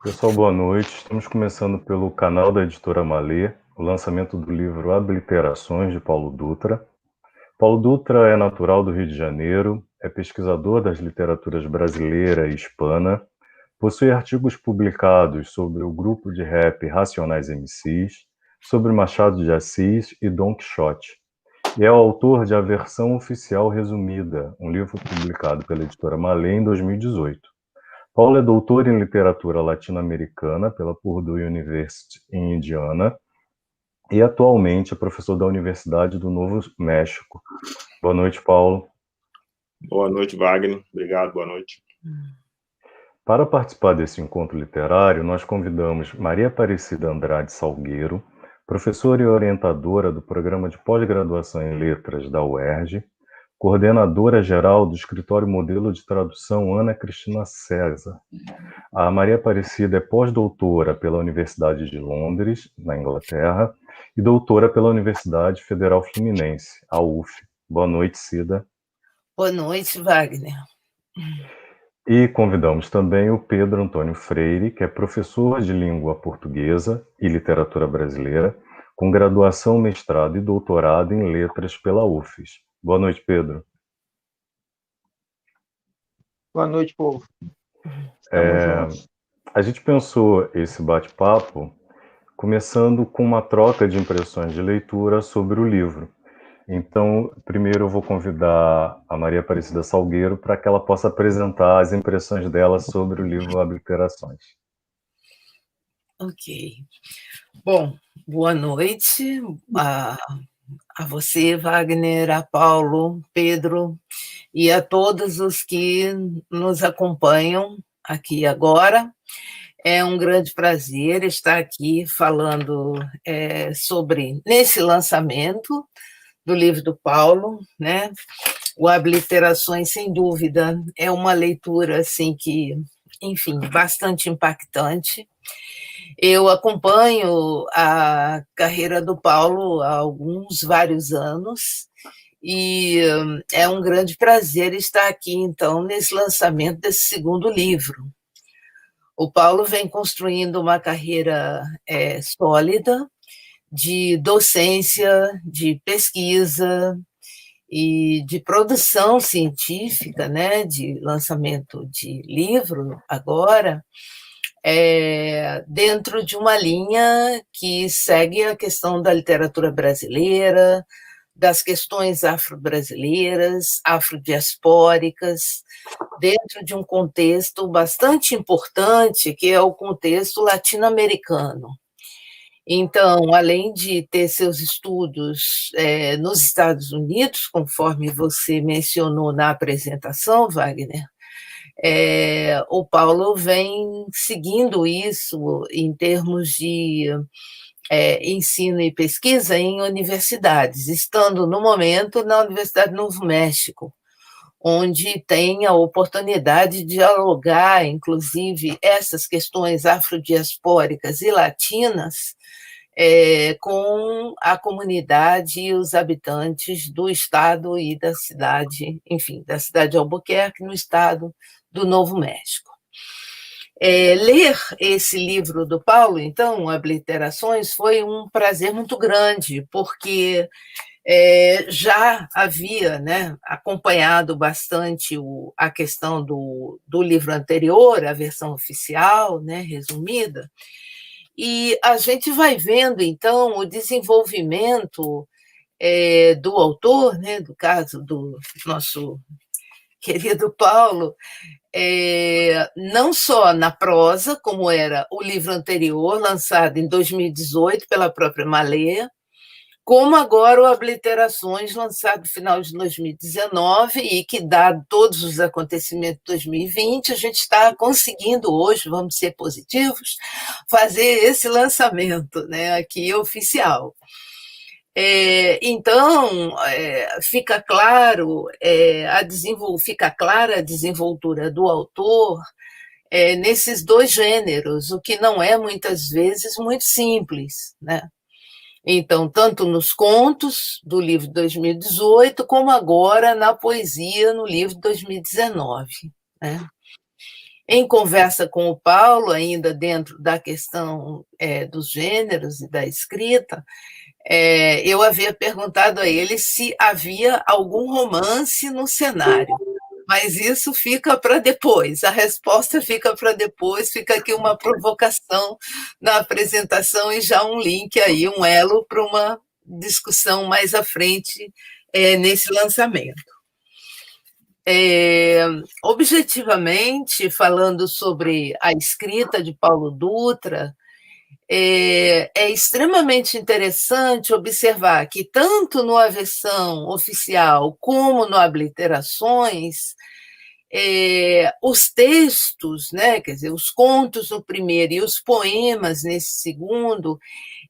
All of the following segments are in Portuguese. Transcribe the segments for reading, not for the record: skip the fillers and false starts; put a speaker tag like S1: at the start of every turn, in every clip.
S1: Pessoal, boa noite. Estamos começando pelo canal da Editora Malê, o lançamento do livro Habiliterações, de Paulo Dutra. Paulo Dutra é natural do Rio de Janeiro, é pesquisador das literaturas brasileira e hispana, possui artigos publicados sobre o grupo de rap Racionais MCs, sobre Machado de Assis e Dom Quixote, e é o autor de A Versão Oficial Resumida, um livro publicado pela Editora Malê em 2018. Paulo é doutor em literatura latino-americana pela Purdue University em Indiana e atualmente é professor da Universidade do Novo México. Boa noite, Paulo.
S2: Boa noite, Wagner. Obrigado, boa noite.
S1: Para participar desse encontro literário, nós convidamos Maria Aparecida Andrade Salgueiro, professora e orientadora do Programa de Pós-Graduação em Letras da UERJ, coordenadora-geral do Escritório Modelo de Tradução Ana Cristina César. A Maria Aparecida é pós-doutora pela Universidade de Londres, na Inglaterra, e doutora pela Universidade Federal Fluminense, a UF. Boa noite, Cida.
S3: Boa noite, Wagner.
S1: E convidamos também o Pedro Antônio Freire, que é professor de língua portuguesa e literatura brasileira, com graduação, mestrado e doutorado em letras pela UFES. Boa noite, Pedro.
S4: Boa noite, povo.
S1: A gente pensou esse bate-papo começando com uma troca de impressões de leitura sobre o livro. Então, primeiro eu vou convidar a Maria Aparecida Salgueiro para que ela possa apresentar as impressões dela sobre o livro Habiliterações.
S3: Ok. Bom, boa noite a você, Wagner, a Paulo, Pedro, e a todos os que nos acompanham aqui agora. É um grande prazer estar aqui falando sobre, nesse lançamento do livro do Paulo, né? O Habiliterações, sem dúvida, é uma leitura assim que, enfim, bastante impactante. Eu acompanho a carreira do Paulo há vários anos, e é um grande prazer estar aqui, então, nesse lançamento desse segundo livro. O Paulo vem construindo uma carreira sólida, de docência, de pesquisa e de produção científica, né, de lançamento de livro agora, dentro de uma linha que segue a questão da literatura brasileira, das questões afro-brasileiras, afrodiaspóricas, dentro de um contexto bastante importante, que é o contexto latino-americano. Então, além de ter seus estudos nos Estados Unidos, conforme você mencionou na apresentação, Wagner, o Paulo vem seguindo isso em termos de ensino e pesquisa em universidades, estando no momento na Universidade do Novo México, onde tem a oportunidade de dialogar, inclusive, essas questões afrodiaspóricas e latinas com a comunidade e os habitantes do estado e da cidade, enfim, da cidade de Albuquerque, no estado do Novo México. Ler esse livro do Paulo, então, Habiliterações, foi um prazer muito grande, porque já havia, né, acompanhado bastante a questão do livro anterior, a versão oficial, né, resumida, e a gente vai vendo, então, o desenvolvimento do autor, né, do caso do nosso querido Paulo, não só na prosa, como era o livro anterior, lançado em 2018 pela própria Malê, como agora o Habiliterações, lançado no final de 2019, e que, dado todos os acontecimentos de 2020, a gente está conseguindo hoje, vamos ser positivos, fazer esse lançamento, né, aqui oficial. Então, fica clara a desenvoltura do autor nesses dois gêneros, o que não é, muitas vezes, muito simples, né? Então, tanto nos contos do livro de 2018, como agora na poesia no livro de 2019, né? Em conversa com o Paulo, ainda dentro da questão dos gêneros e da escrita, eu havia perguntado a ele se havia algum romance no cenário, mas isso fica para depois, a resposta fica para depois, fica aqui uma provocação na apresentação e já um link aí, um elo para uma discussão mais à frente nesse lançamento. Objetivamente, falando sobre a escrita de Paulo Dutra, é extremamente interessante observar que, tanto no A Versão Oficial como no Obliterações, os textos, né, quer dizer, os contos no primeiro e os poemas nesse segundo,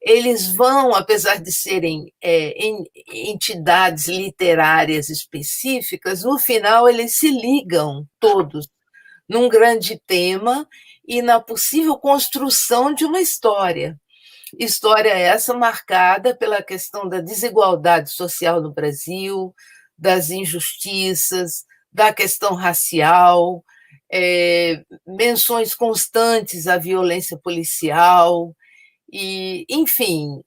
S3: eles vão, apesar de serem entidades literárias específicas, no final eles se ligam todos num grande tema e na possível construção de uma história. História essa marcada pela questão da desigualdade social no Brasil, das injustiças, da questão racial, menções constantes à violência policial, e, enfim,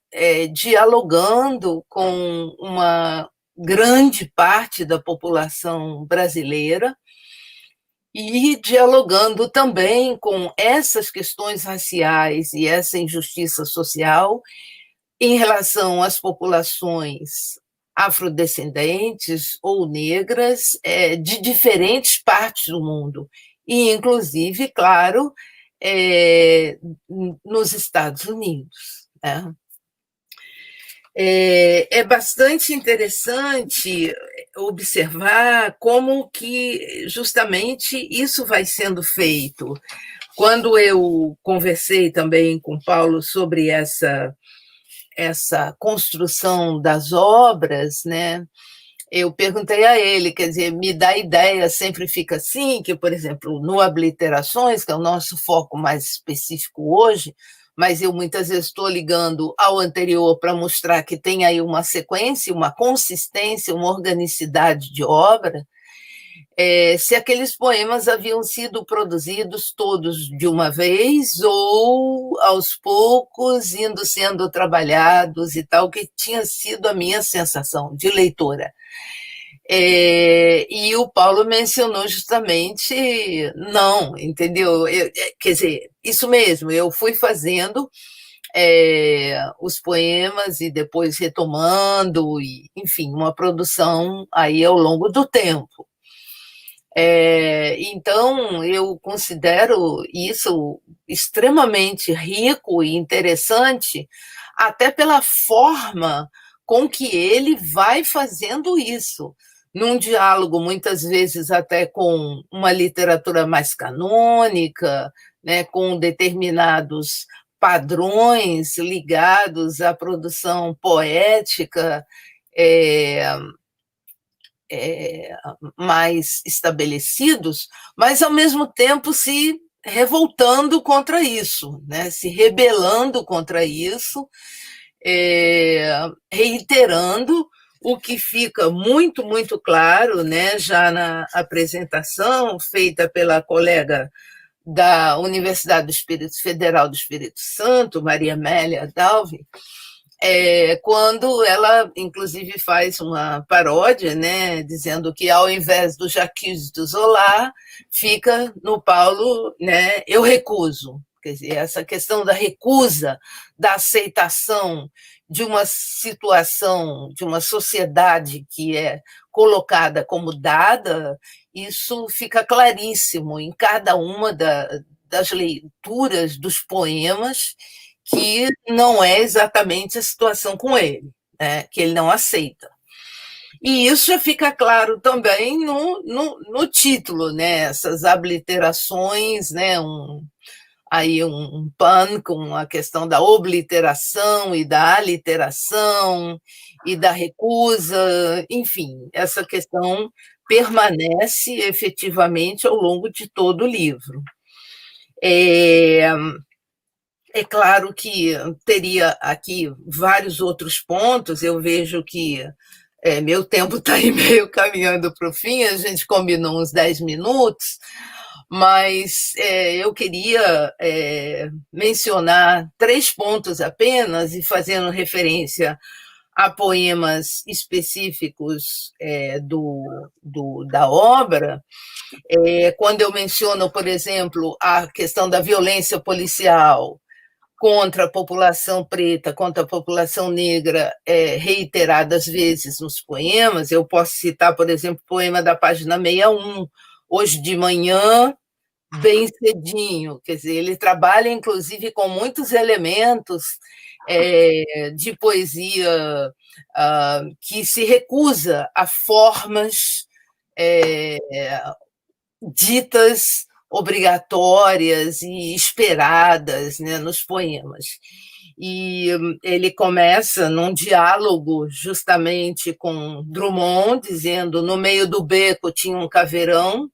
S3: dialogando com uma grande parte da população brasileira e dialogando também com essas questões raciais e essa injustiça social em relação às populações afrodescendentes ou negras de diferentes partes do mundo, e, inclusive, claro, nos Estados Unidos. Né? É bastante interessante observar como que justamente isso vai sendo feito. Quando eu conversei também com Paulo sobre essa construção das obras, né, eu perguntei a ele, quer dizer, me dá ideia, sempre fica assim, que, por exemplo, no Obliterações, que é o nosso foco mais específico hoje, mas eu muitas vezes estou ligando ao anterior para mostrar que tem aí uma sequência, uma consistência, uma organicidade de obra, se aqueles poemas haviam sido produzidos todos de uma vez ou aos poucos indo sendo trabalhados e tal, que tinha sido a minha sensação de leitora. E o Paulo mencionou justamente, não, entendeu? Quer dizer, isso mesmo, eu fui fazendo os poemas e depois retomando, e, enfim, uma produção aí ao longo do tempo. Então, eu considero isso extremamente rico e interessante, até pela forma com que ele vai fazendo isso, num diálogo, muitas vezes, até com uma literatura mais canônica, né, com determinados padrões ligados à produção poética, mais estabelecidos, mas, ao mesmo tempo, se revoltando contra isso, né? Se rebelando contra isso, reiterando o que fica muito, muito claro, né, já na apresentação feita pela colega da Universidade Federal do Espírito Santo, Maria Amélia Dalvi, quando ela, inclusive, faz uma paródia, né, dizendo que, ao invés do Jacques do Zola, fica no Paulo, né, eu recuso. Quer dizer, essa questão da recusa, da aceitação de uma situação, de uma sociedade que é colocada como dada, isso fica claríssimo em cada uma das leituras dos poemas, que não é exatamente a situação com ele, né, que ele não aceita. E isso já fica claro também no título, né, essas obliterações, né, um pan com a questão da obliteração e da aliteração e da recusa, enfim, essa questão permanece efetivamente ao longo de todo o livro. É claro que teria aqui vários outros pontos, eu vejo que meu tempo está aí meio caminhando para o fim, a gente combinou uns 10 minutos, mas eu queria mencionar 3 pontos apenas, e fazendo referência a poemas específicos da obra. Quando eu menciono, por exemplo, a questão da violência policial contra a população preta, contra a população negra, reiteradas vezes nos poemas, eu posso citar, por exemplo, o poema da página 61, Hoje de Manhã, Bem Cedinho. Quer dizer, ele trabalha, inclusive, com muitos elementos de poesia que se recusa a formas ditas obrigatórias e esperadas, né, nos poemas. E ele começa num diálogo justamente com Drummond, dizendo: no meio do beco tinha um caveirão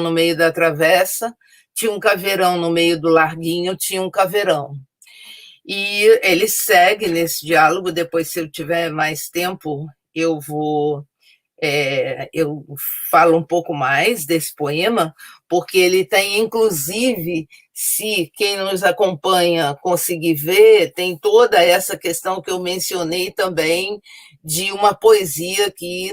S3: no meio da travessa, tinha um caveirão no meio do larguinho, tinha um caveirão. E ele segue nesse diálogo. Depois, se eu tiver mais tempo, eu falo um pouco mais desse poema, porque ele tem, inclusive, se quem nos acompanha conseguir ver, tem toda essa questão que eu mencionei também, de uma poesia que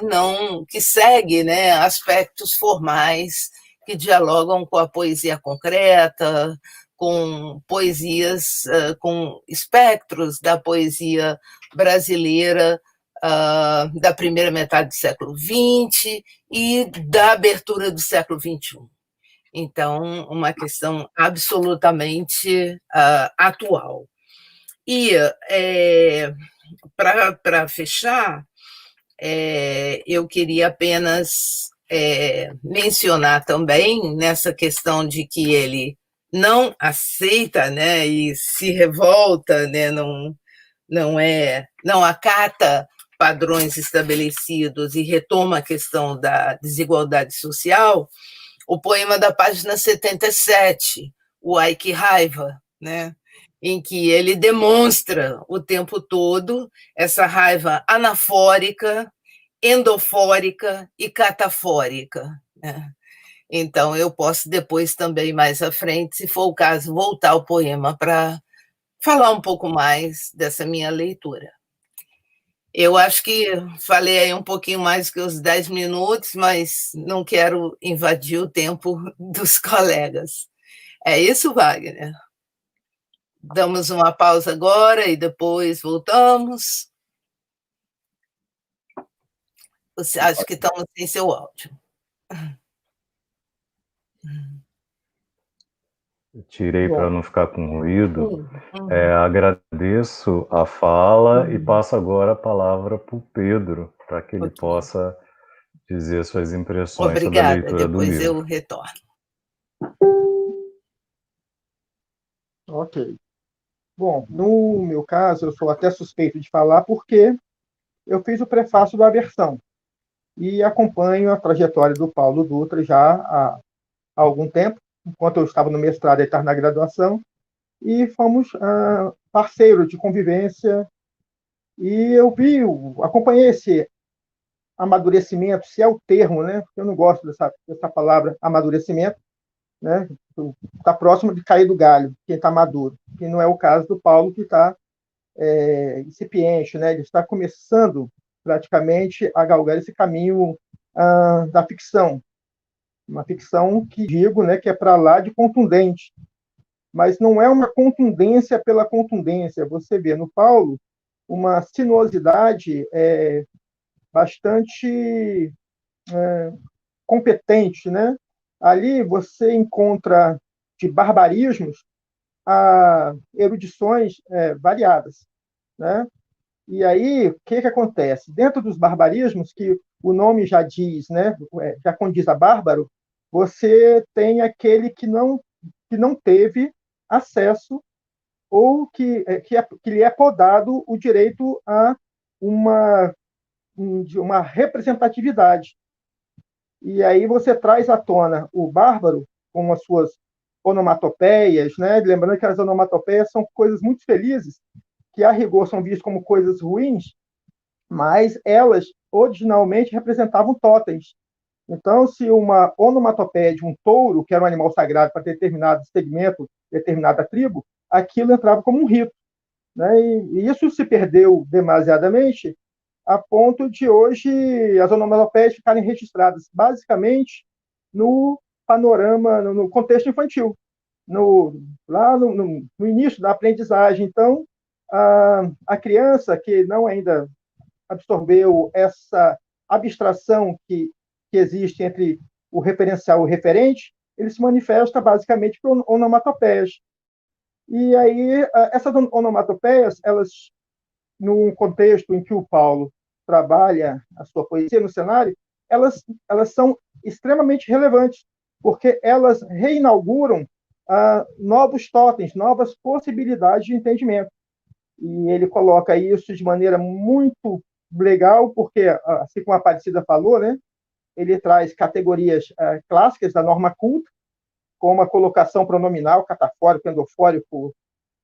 S3: segue, né, aspectos formais que dialogam com a poesia concreta, com poesias, com espectros da poesia brasileira, da primeira metade do século XX e da abertura do século XXI. Então, uma questão absolutamente atual. E, para fechar, eu queria apenas mencionar também, nessa questão de que ele não aceita, né, e se revolta, né, não acata padrões estabelecidos e retoma a questão da desigualdade social, o poema da página 77, o Ai Que Raiva, né? Em que ele demonstra o tempo todo essa raiva anafórica, endofórica e catafórica, né? Então, eu posso depois também, mais à frente, se for o caso, voltar ao poema para falar um pouco mais dessa minha leitura. Eu acho que falei aí um pouquinho mais que os 10 minutos, mas não quero invadir o tempo dos colegas. É isso, Wagner? Damos uma pausa agora e depois voltamos. Acho que estamos sem seu áudio.
S1: Tirei para não ficar com ruído. Agradeço a fala e passo agora a palavra para o Pedro, para que ele possa dizer suas impressões sobre a leitura do livro.
S3: Depois eu retorno.
S4: Ok. Bom, no meu caso, eu sou até suspeito de falar porque eu fiz o prefácio da versão e acompanho a trajetória do Paulo Dutra já há algum tempo, enquanto eu estava no mestrado e estava na graduação, e fomos parceiros de convivência, e acompanhei esse amadurecimento, se é o termo, né? Eu não gosto dessa palavra amadurecimento, né? Está próximo de cair do galho, quem está maduro, que não é o caso do Paulo, que está incipiente, né? Ele está começando praticamente a galgar esse caminho da ficção, uma ficção que digo, né, que é para lá de contundente, mas não é uma contundência pela contundência. Você vê no Paulo uma sinuosidade bastante competente, né? Ali você encontra de barbarismos a erudições variadas, né? E aí, o que acontece? Dentro dos barbarismos, que o nome já diz, né, já condiz a bárbaro, você tem aquele que não teve acesso ou que lhe é podado o direito a uma representatividade. E aí você traz à tona o bárbaro com as suas onomatopeias, né? Lembrando que as onomatopeias são coisas muito felizes, que a rigor são vistas como coisas ruins, mas elas originalmente representavam totens. Então, se uma onomatopeia de um touro, que era um animal sagrado para determinado segmento, determinada tribo, aquilo entrava como um rito, né? E isso se perdeu demasiadamente, a ponto de hoje as onomatopeias ficarem registradas basicamente no panorama, no contexto infantil, lá no início da aprendizagem. Então, a criança que não ainda absorveu essa abstração que existe entre o referencial e o referente, ele se manifesta basicamente por onomatopeias. E aí, essas onomatopeias, elas, num contexto em que o Paulo trabalha a sua poesia no cenário, elas são extremamente relevantes, porque elas reinauguram novos totens, novas possibilidades de entendimento. E ele coloca isso de maneira muito legal, porque, assim como a Aparecida falou, né, ele traz categorias clássicas da norma culta, como a colocação pronominal, catafórico, endofórico,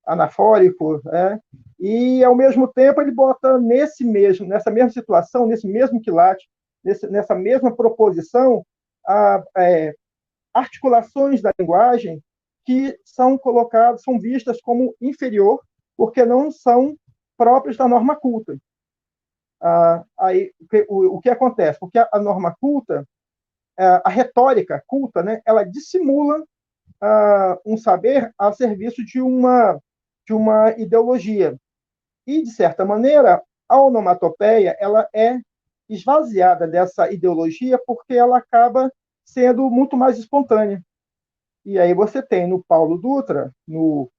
S4: anafórico, e, ao mesmo tempo, ele bota nessa mesma situação, nesse mesmo quilate, nessa mesma proposição, articulações da linguagem que são colocadas, são vistas como inferior, porque não são próprias da norma culta. Aí, o que acontece? Porque a norma culta, a retórica culta, né, ela dissimula um saber a serviço de uma ideologia. E, de certa maneira, a onomatopeia ela é esvaziada dessa ideologia porque ela acaba sendo muito mais espontânea. E aí você tem no Paulo Dutra, no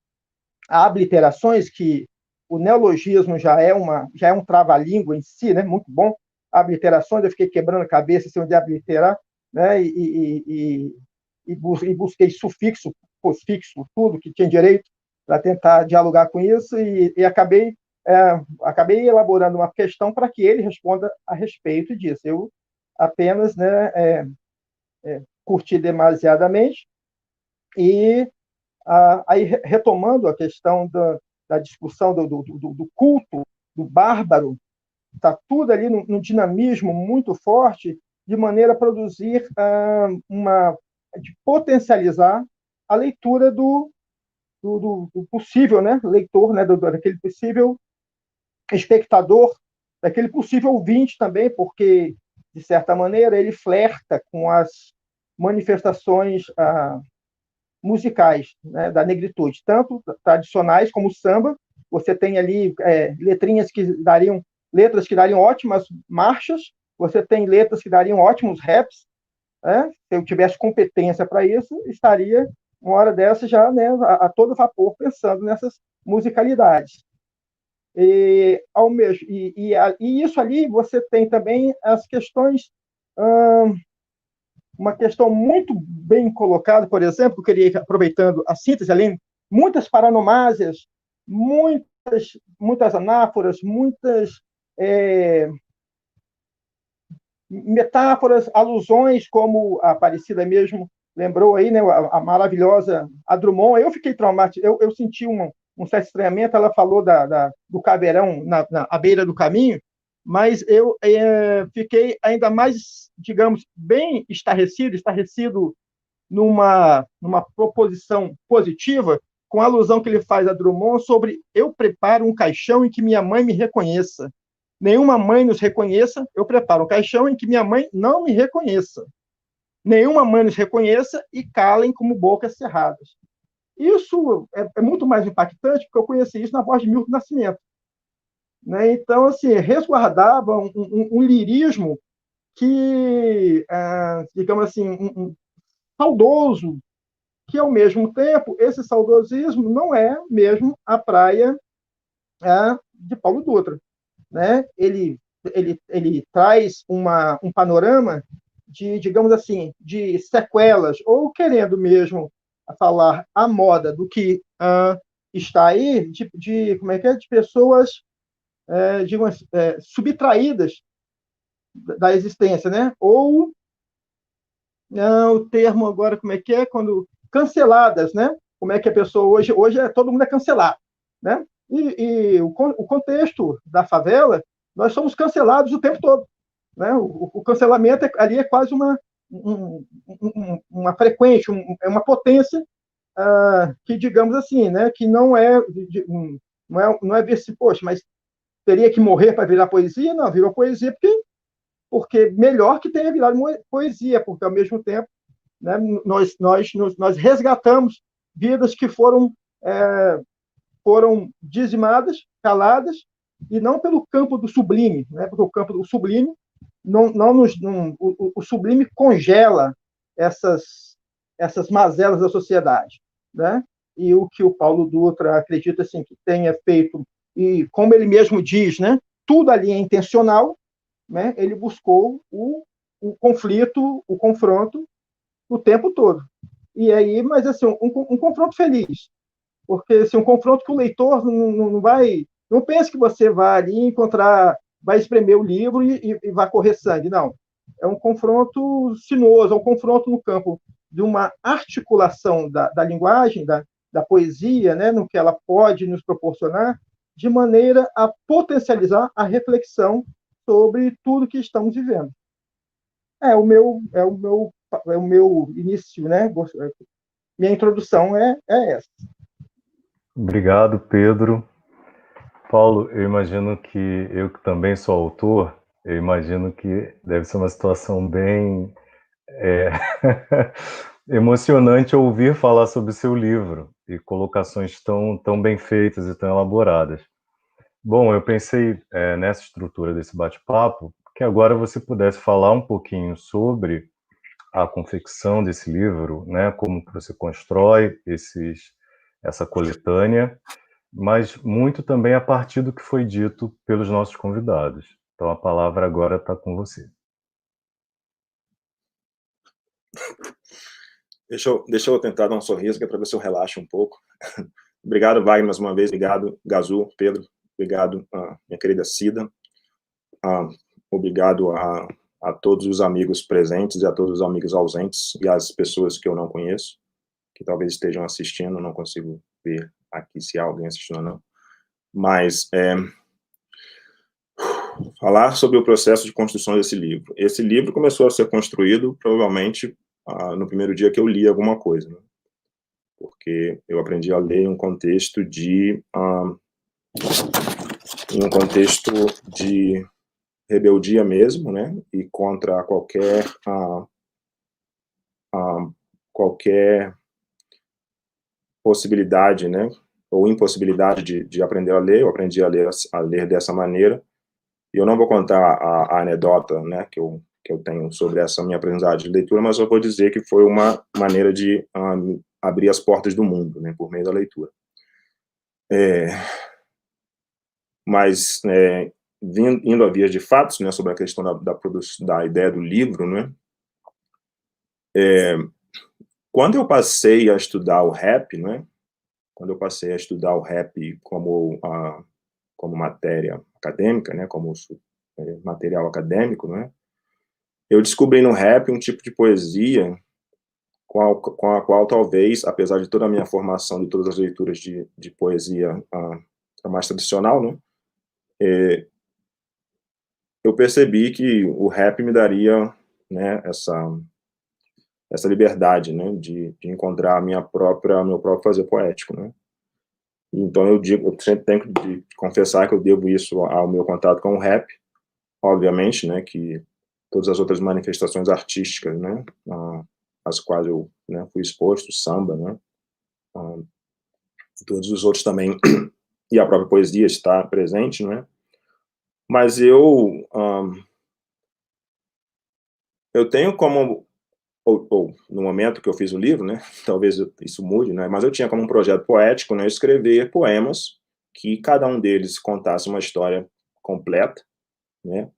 S4: Abiliterações, que o neologismo já é um trava-língua em si, né? Muito bom. Abiliterações, eu fiquei quebrando a cabeça se onde abiliterar, né? E busquei sufixo, pós-fixo, tudo que tinha direito para tentar dialogar com isso e acabei elaborando uma questão para que ele responda a respeito disso. Eu apenas, né, curti demasiadamente e aí, retomando a questão da discussão do culto, do bárbaro, está tudo ali num dinamismo muito forte, de maneira a produzir de potencializar a leitura do possível, né, leitor, né, daquele possível espectador, daquele possível ouvinte também, porque, de certa maneira, ele flerta com as manifestações musicais, né, da negritude, tanto tradicionais como o samba. Você tem ali letras que dariam ótimas marchas, você tem letras que dariam ótimos raps, né? Se eu tivesse competência para isso, estaria uma hora dessa já, né, a todo vapor pensando nessas musicalidades. E isso ali você tem também as questões, uma questão muito bem colocada, por exemplo, eu queria, aproveitando a síntese, além muitas paranomásias, muitas anáforas, muitas metáforas, alusões, como a Aparecida mesmo lembrou aí, né, a maravilhosa a Drummond. Eu fiquei traumatizado, eu senti um certo estranhamento. Ela falou do caveirão à beira do caminho, mas eu fiquei ainda mais, digamos, bem estarrecido numa proposição positiva, com a alusão que ele faz a Drummond sobre eu preparo um caixão em que minha mãe me reconheça. Nenhuma mãe nos reconheça, eu preparo um caixão em que minha mãe não me reconheça. Nenhuma mãe nos reconheça e calem como bocas cerradas. Isso é muito mais impactante, porque eu conheci isso na voz de Milton Nascimento. Né? Então, assim, resguardava um lirismo que, digamos assim, saudoso, que, ao mesmo tempo, esse saudosismo não é mesmo a praia de Paulo Dutra. Né? Ele traz um panorama de, digamos assim, de sequelas, ou querendo mesmo falar à moda do que está aí, como é que é? De pessoas subtraídas da existência, né? Ou o termo agora, como é que é? Quando canceladas, né? Como é que a pessoa hoje todo mundo é cancelado, né? E o contexto da favela, nós somos cancelados o tempo todo, né? O cancelamento ali é quase uma frequência, uma potência que, digamos assim, né, que não é ver se, poxa, mas teria que morrer para virar poesia? Não, virou poesia porque melhor que tenha virado poesia, porque ao mesmo tempo, né, nós resgatamos vidas que foram dizimadas, caladas, e não pelo campo do sublime, né, porque o campo do sublime o sublime congela essas mazelas da sociedade, né? E o que o Paulo Dutra acredita assim que tenha feito, e como ele mesmo diz, né, tudo ali é intencional, né? Ele buscou o conflito, o confronto o tempo todo. E aí, mas assim, um confronto feliz, porque assim, um confronto que o leitor não vai, não pense que você vai ali encontrar, vai espremer o livro e vai correr sangue, não. É um confronto sinuoso, é um confronto no campo de uma articulação da linguagem, da poesia, né, no que ela pode nos proporcionar, de maneira a potencializar a reflexão sobre tudo que estamos vivendo. É o meu início, né? Minha introdução é essa.
S1: Obrigado, Pedro. Paulo, eu imagino que eu que também sou autor, eu imagino que deve ser uma situação bem emocionante ouvir falar sobre o seu livro e colocações tão bem feitas e tão elaboradas. Bom, eu pensei nessa estrutura desse bate-papo que agora você pudesse falar um pouquinho sobre a confecção desse livro, né? Como que você constrói essa coletânea, mas muito também a partir do que foi dito pelos nossos convidados. Então a palavra agora está com você.
S2: Deixa eu tentar dar um sorriso, que é para ver se eu relaxo um pouco. Obrigado, Wagner, mais uma vez. Obrigado, Gazu, Pedro. Obrigado, minha querida Cida. Obrigado a todos os amigos presentes e a todos os amigos ausentes e as pessoas que eu não conheço, que talvez estejam assistindo, não consigo ver aqui se há alguém assistindo ou não. Mas falar sobre o processo de construção desse livro. Esse livro começou a ser construído, provavelmente, no primeiro dia que eu li alguma coisa, né? Porque eu aprendi a ler em um contexto de rebeldia mesmo, né? E contra qualquer possibilidade, né? Ou impossibilidade de aprender a ler. Eu aprendi a ler dessa maneira. E eu não vou contar a anedota, né, que eu tenho sobre essa minha aprendizagem de leitura, mas eu vou dizer que foi uma maneira de abrir as portas do mundo, né, por meio da leitura. Mas, indo a vias de fatos, né, sobre a questão da ideia do livro, né, quando eu passei a estudar o rap, né, como matéria acadêmica, né, como material acadêmico, né, eu descobri no rap um tipo de poesia com a qual talvez, apesar de toda a minha formação de todas as leituras de poesia mais tradicional, né, eu percebi que o rap me daria, né, essa liberdade, né, de encontrar meu próprio fazer poético, né. Então eu sempre tenho de confessar que eu devo isso ao meu contato com o rap, obviamente, né, que todas as outras manifestações artísticas, né, às quais eu, né, fui exposto, samba, né, todos os outros também, e a própria poesia está presente, né, mas eu tenho como, ou no momento que eu fiz o livro, né, talvez isso mude, né, mas eu tinha como um projeto poético, né, escrever poemas que cada um deles contasse uma história completa, né,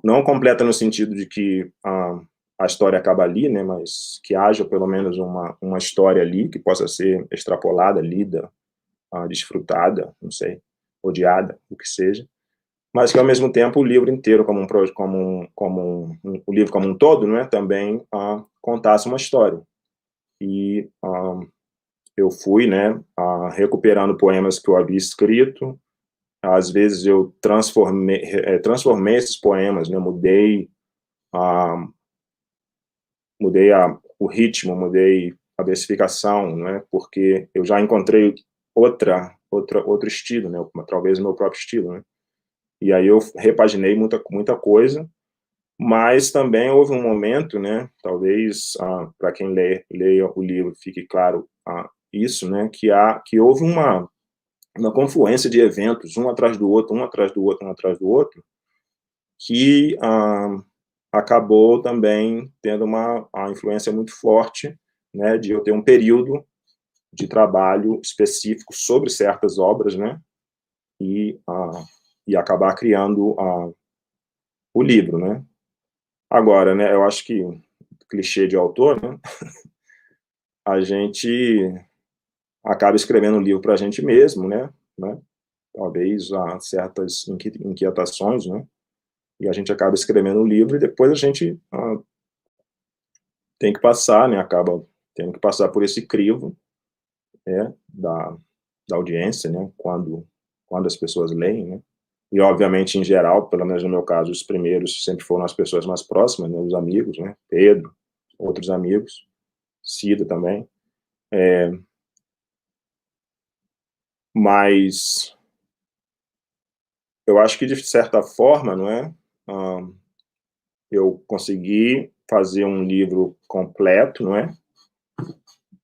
S2: não completa no sentido de que a história acaba ali, né, mas que haja pelo menos uma história ali que possa ser extrapolada, lida, desfrutada, não sei, odiada, o que seja, mas que ao mesmo tempo o livro inteiro, o livro como um todo, né, também contasse uma história. E eu fui, né, recuperando poemas que eu havia escrito. Às vezes eu transformei esses poemas, né, mudei mudei o ritmo, mudei a versificação, né? Porque eu já encontrei outro estilo, né? Talvez o meu próprio estilo, né? E aí eu repaginei muita coisa, mas também houve um momento, né? Talvez para quem leia o livro fique claro isso, né? Que houve uma confluência de eventos, um atrás do outro, que acabou também tendo uma influência muito forte, né, de eu ter um período de trabalho específico sobre certas obras, né, e acabar criando o livro, né. Agora, né, eu acho que clichê de autor, né, a gente acaba escrevendo um livro para a gente mesmo, né, talvez há certas inquietações, né, e a gente acaba escrevendo um livro e depois a gente tem que passar, né, acaba tendo que passar por esse crivo, né, da audiência, né, quando as pessoas leem, né, e obviamente, em geral, pelo menos no meu caso, os primeiros sempre foram as pessoas mais próximas, né, os amigos, né, Pedro, outros amigos, Cida também, mas eu acho que, de certa forma, não é, eu consegui fazer um livro completo, não é,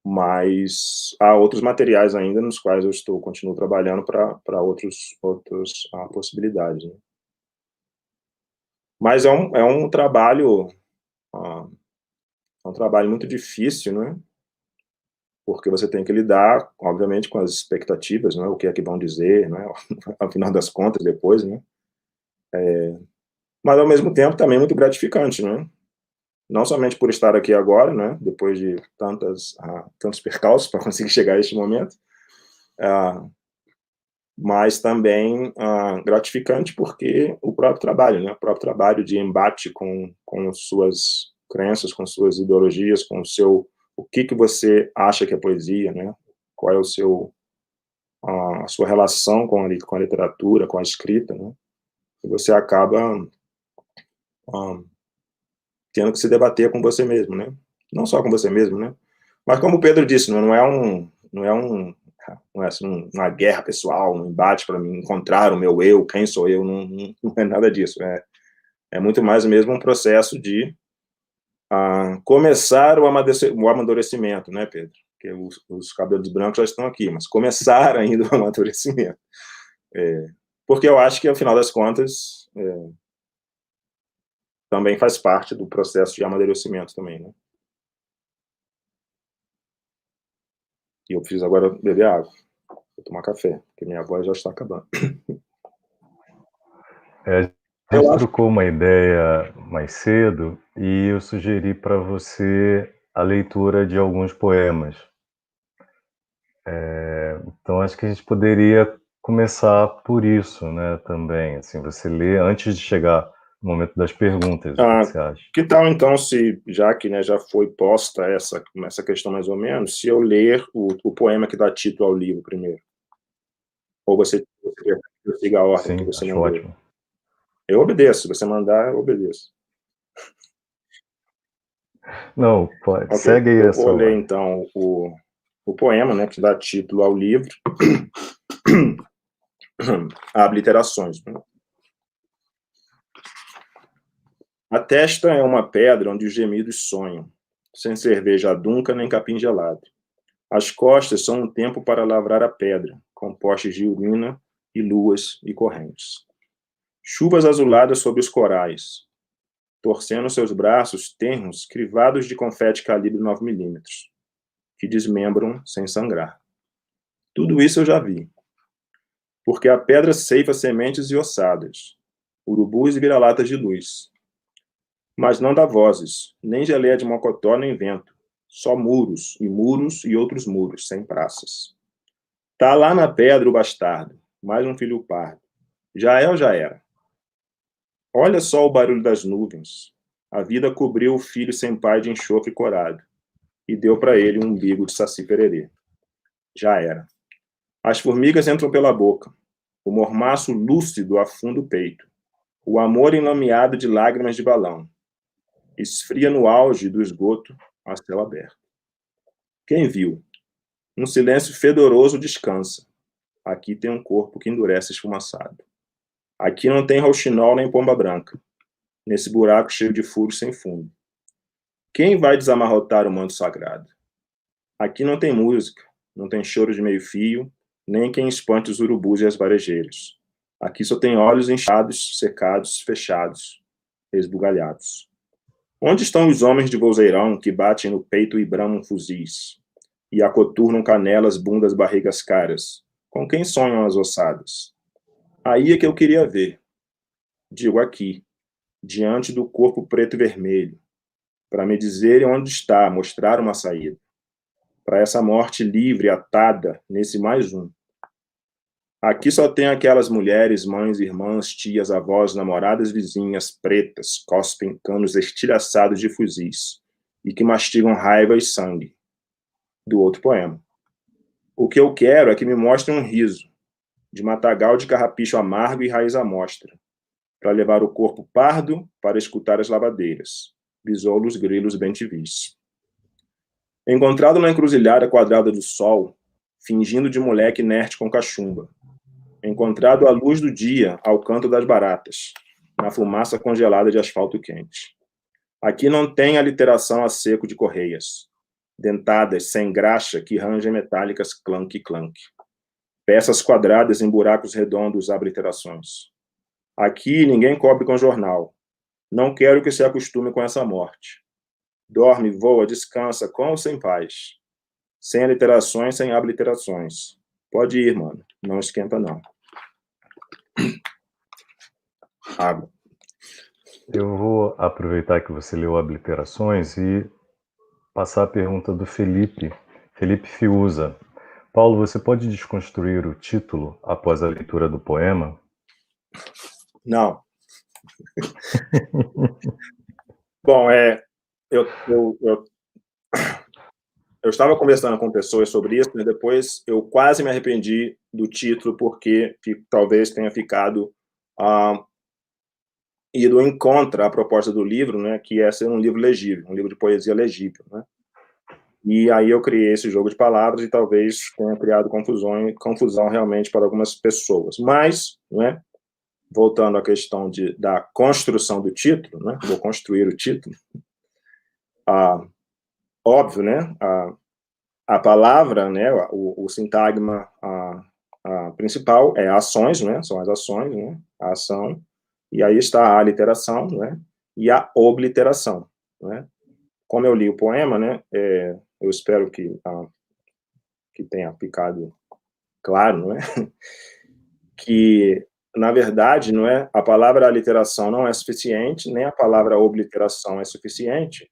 S2: mas há outros materiais ainda nos quais eu continuo trabalhando para outras possibilidades, né? Mas é um trabalho muito difícil, né? Porque você tem que lidar, obviamente, com as expectativas, né? O que é que vão dizer, né? Ao final das contas, depois, né? Mas ao mesmo tempo também muito gratificante, né? Não somente por estar aqui agora, né? Depois de tantos percalços para conseguir chegar a este momento, mas também gratificante porque o próprio trabalho, né? O próprio trabalho de embate com suas crenças, com suas ideologias, com o que você acha que é poesia, né? Qual é a sua relação com a literatura, com a escrita, né? E você acaba tendo que se debater com você mesmo, né? Não só com você mesmo, né? Mas como o Pedro disse, não é assim, uma guerra pessoal, um embate para me encontrar o meu eu, quem sou eu, não é nada disso. É muito mais mesmo um processo de começar o amadurecimento, né, Pedro? Porque os cabelos brancos já estão aqui, mas começar ainda o amadurecimento. Porque eu acho que, ao final das contas, também faz parte do processo de amadurecimento também, né? E eu preciso agora beber água, vou tomar café, porque minha voz já está acabando.
S1: A gente trocou uma ideia mais cedo e eu sugeri para você a leitura de alguns poemas. Então acho que a gente poderia começar por isso, né, também. Assim, você lê antes de chegar no momento das perguntas. O que você acha?
S2: Que tal, então, se, já que, né, já foi posta essa questão mais ou menos, se eu ler o poema que dá título ao livro primeiro? Ou você quer que eu siga a ordem que você
S1: Acho
S2: mandou?
S1: ótimo.
S2: Eu obedeço, se você mandar, eu obedeço.
S1: Não, pode.
S2: Okay.
S1: Segue aí
S2: eu
S1: a sua
S2: vou ler,
S1: ordem.
S2: então, o poema, né, que dá título ao livro, Obliterações. Né? A testa é uma pedra onde os gemidos sonham, sem cerveja adunca nem capim gelado. As costas são um tempo para lavrar a pedra, com postes de urina e luas e correntes. Chuvas azuladas sobre os corais, torcendo seus braços tenros, crivados de confete calibre 9mm, que desmembram sem sangrar. Tudo isso eu já vi. Porque a pedra ceifa sementes e ossadas, urubus e vira-latas de luz. Mas não dá vozes, nem geleia de mocotó nem vento, só muros e outros muros, sem praças. Tá lá na pedra o bastardo, mais um filho pardo. Já é ou já era? Olha só o barulho das nuvens. A vida cobriu o filho sem pai de enxofre corado e deu para ele um umbigo de saci pererê. Já era. As formigas entram pela boca. O mormaço lúcido afunda o peito. O amor enlameado de lágrimas de balão. esfria no auge do esgoto a céu aberto. Quem viu? Um silêncio fedoroso descansa. Aqui tem um corpo que endurece esfumaçado. Aqui não tem rouxinol nem pomba branca, nesse buraco cheio de furos sem fundo. Quem vai desamarrotar o manto sagrado? Aqui não tem música, não tem choro de meio-fio, nem quem espante os urubus e as varejeiras. Aqui só tem olhos inchados, secados, fechados, esbugalhados. Onde estão os homens de vozeirão que batem no peito e bramam fuzis, e acoturnam canelas, bundas, barrigas caras? Com quem sonham as ossadas? Aí é que eu queria ver. Digo aqui, diante do corpo preto e vermelho, para me dizerem onde está, mostrar uma saída. Para essa morte livre, atada, nesse mais um. Aqui só tem aquelas mulheres, mães, irmãs, tias, avós, namoradas, vizinhas, pretas, cospem canos estilhaçados de fuzis, e que mastigam raiva e sangue. Do outro poema. O que eu quero é que me mostrem um riso, de matagal de carrapicho amargo e raiz à mostra, para levar o corpo pardo para escutar as lavadeiras, besoulos, grilos, bem-te-vis. Encontrado na encruzilhada quadrada do sol, fingindo de moleque inerte com cachumba. Encontrado à luz do dia, ao canto das baratas, na fumaça congelada de asfalto quente. Aqui não tem aliteração a seco de correias, dentadas sem graxa que rangem metálicas clank, clank. Peças quadradas em buracos redondos aliterações. Aqui ninguém cobre com jornal. Não quero que se acostume com essa morte. Dorme, voa, descansa, com ou sem paz. Sem aliterações, sem obliterações. Pode ir, mano. Não esquenta, não. Água.
S1: Eu vou aproveitar que você leu obliterações e passar a pergunta do Felipe Fiuza. Paulo, você pode desconstruir o título após a leitura do poema?
S2: Não. Bom, eu estava conversando com pessoas sobre isso, e depois eu quase me arrependi do título, porque talvez tenha ficado ido em contra a proposta do livro, né, que é ser um livro legível, um livro de poesia legível, né? E aí eu criei esse jogo de palavras e talvez tenha criado confusão realmente para algumas pessoas. Mas, né, voltando à questão da construção do título, né, vou construir o título, óbvio, né, a palavra, né, o sintagma principal é ações, né, são as ações, né, a ação, e aí está a aliteração, né, e a obliteração, né. Como eu li o poema, né, eu espero que tenha ficado claro, não é? Que, na verdade, não é, a palavra aliteração não é suficiente, nem a palavra obliteração é suficiente.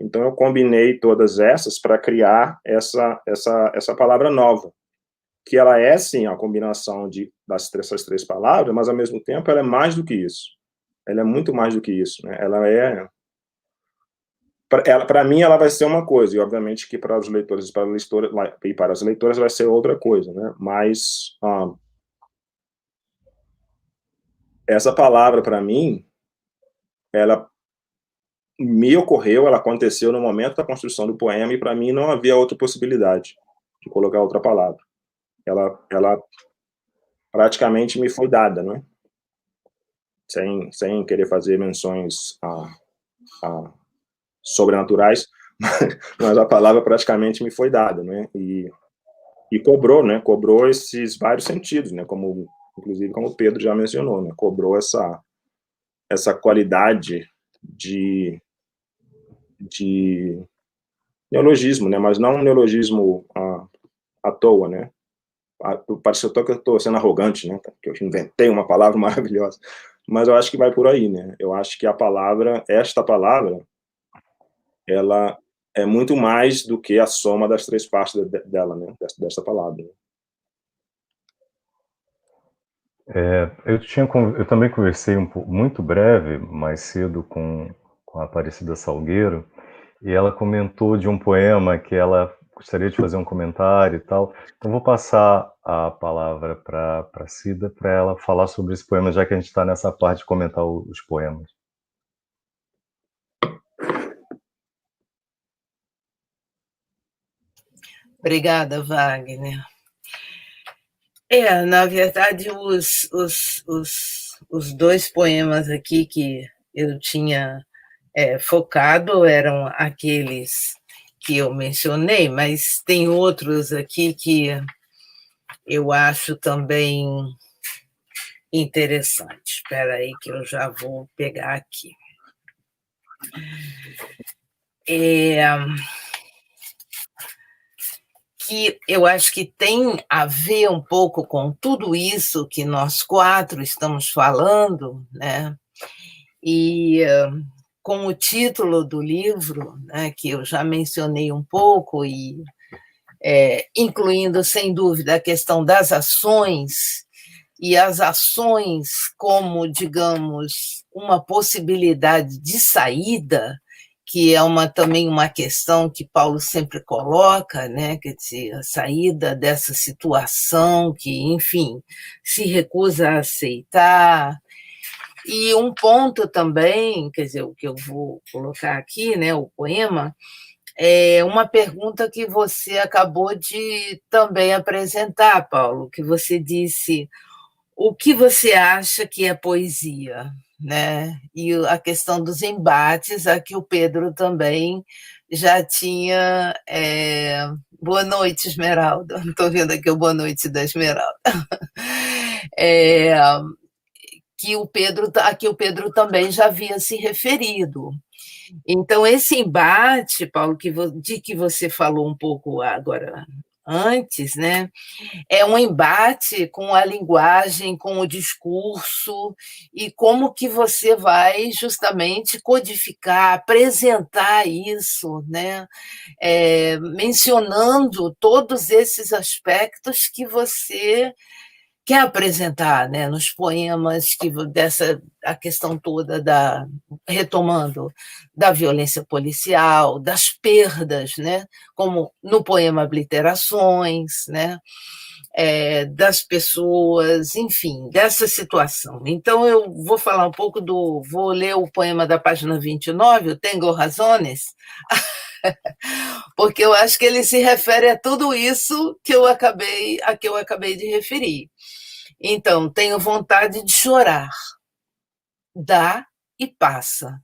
S2: Então, eu combinei todas essas para criar essa palavra nova, que ela é, sim, a combinação dessas três palavras, mas, ao mesmo tempo, ela é mais do que isso. Ela é muito mais do que isso, né? Ela é... Para mim, ela vai ser uma coisa, e, obviamente, que para os leitores e para as leitoras vai ser outra coisa, né? Mas essa palavra, para mim, ela me ocorreu, ela aconteceu no momento da construção do poema, e para mim não havia outra possibilidade de colocar outra palavra. Ela praticamente me foi dada, né? Sem querer fazer menções sobrenaturais, mas a palavra praticamente me foi dada, né? E cobrou, né? Cobrou esses vários sentidos, né? Inclusive como o Pedro já mencionou, né? Cobrou essa qualidade de neologismo, né? Mas não um neologismo à toa, né? Parece que eu estou sendo arrogante, né? Que eu inventei uma palavra maravilhosa, mas eu acho que vai por aí, né? Eu acho que esta palavra, ela é muito mais do que a soma das três partes dela, né? Desta palavra.
S1: Eu também conversei muito breve, mais cedo, com a Aparecida Salgueiro, e ela comentou de um poema que ela gostaria de fazer um comentário e tal. Então, vou passar a palavra para a Cida, para ela falar sobre esse poema, já que a gente está nessa parte de comentar os poemas.
S3: Obrigada, Wagner. Na verdade, os dois poemas aqui que eu tinha focado eram aqueles que eu mencionei, mas tem outros aqui que eu acho também interessantes. Espera aí que eu já vou pegar aqui. Que eu acho que tem a ver um pouco com tudo isso que nós quatro estamos falando, né? E com o título do livro, né, que eu já mencionei um pouco, e incluindo, sem dúvida, a questão das ações, e as ações como, digamos, uma possibilidade de saída, que é também uma questão que Paulo sempre coloca, né? Quer dizer, a saída dessa situação que, enfim, se recusa a aceitar. E um ponto também, quer dizer, o que eu vou colocar aqui, né, o poema, é uma pergunta que você acabou de também apresentar, Paulo, que você disse: o que você acha que é poesia? Né? E a questão dos embates, a que o Pedro também já tinha. Boa noite, Esmeralda. Estou vendo aqui o boa noite da Esmeralda. A que o Pedro também já havia se referido. Então, esse embate, Paulo, de que você falou um pouco agora antes, né? É um embate com a linguagem, com o discurso, e como que você vai justamente codificar, apresentar isso, né? Mencionando todos esses aspectos que você quer apresentar, né, nos poemas, a questão toda retomando, da violência policial, das perdas, né, como no poema Obliterações, né, das pessoas, enfim, dessa situação. Então, eu vou falar um pouco vou ler o poema da página 29, o Tengo Razones, porque eu acho que ele se refere a tudo isso que eu acabei de referir. Então, tenho vontade de chorar. Dá e passa.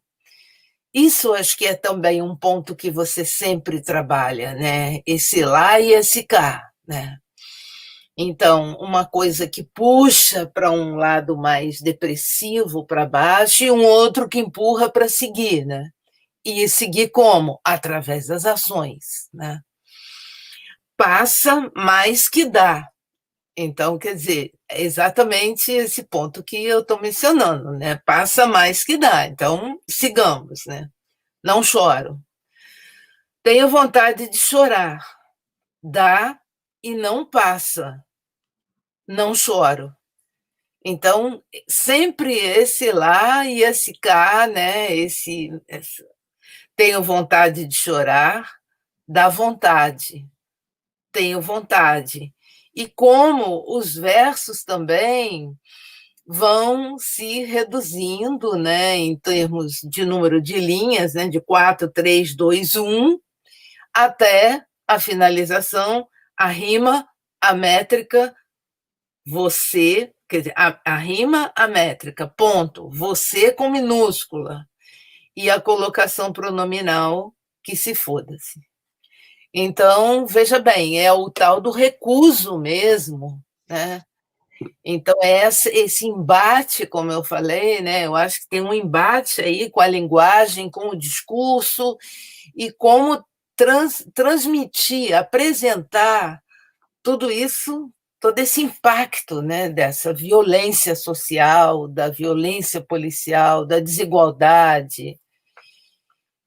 S3: Isso acho que é também um ponto que você sempre trabalha, né? Esse lá e esse cá, né? Então, uma coisa que puxa para um lado mais depressivo, para baixo, e um outro que empurra para seguir, né? E seguir como? Através das ações, né? Passa mais que dá. Então, quer dizer, é exatamente esse ponto que eu estou mencionando, né? Passa mais que dá. Então, sigamos, né? Não choro. Tenho vontade de chorar. Dá e não passa. Não choro. Então, sempre esse lá e esse cá, né? Tenho vontade de chorar, dá vontade. Tenho vontade. E como os versos também vão se reduzindo, né, em termos de número de linhas, né, de 4, 3, 2, 1, até a finalização, a rima, a métrica, você, quer dizer, a rima, a métrica, ponto, você com minúscula, e a colocação pronominal, que se foda-se. Então, veja bem, é o tal do recuso mesmo, né? Então, esse embate, como eu falei, né, eu acho que tem um embate aí com a linguagem, com o discurso, e como transmitir, apresentar tudo isso, todo esse impacto, né, dessa violência social, da violência policial, da desigualdade.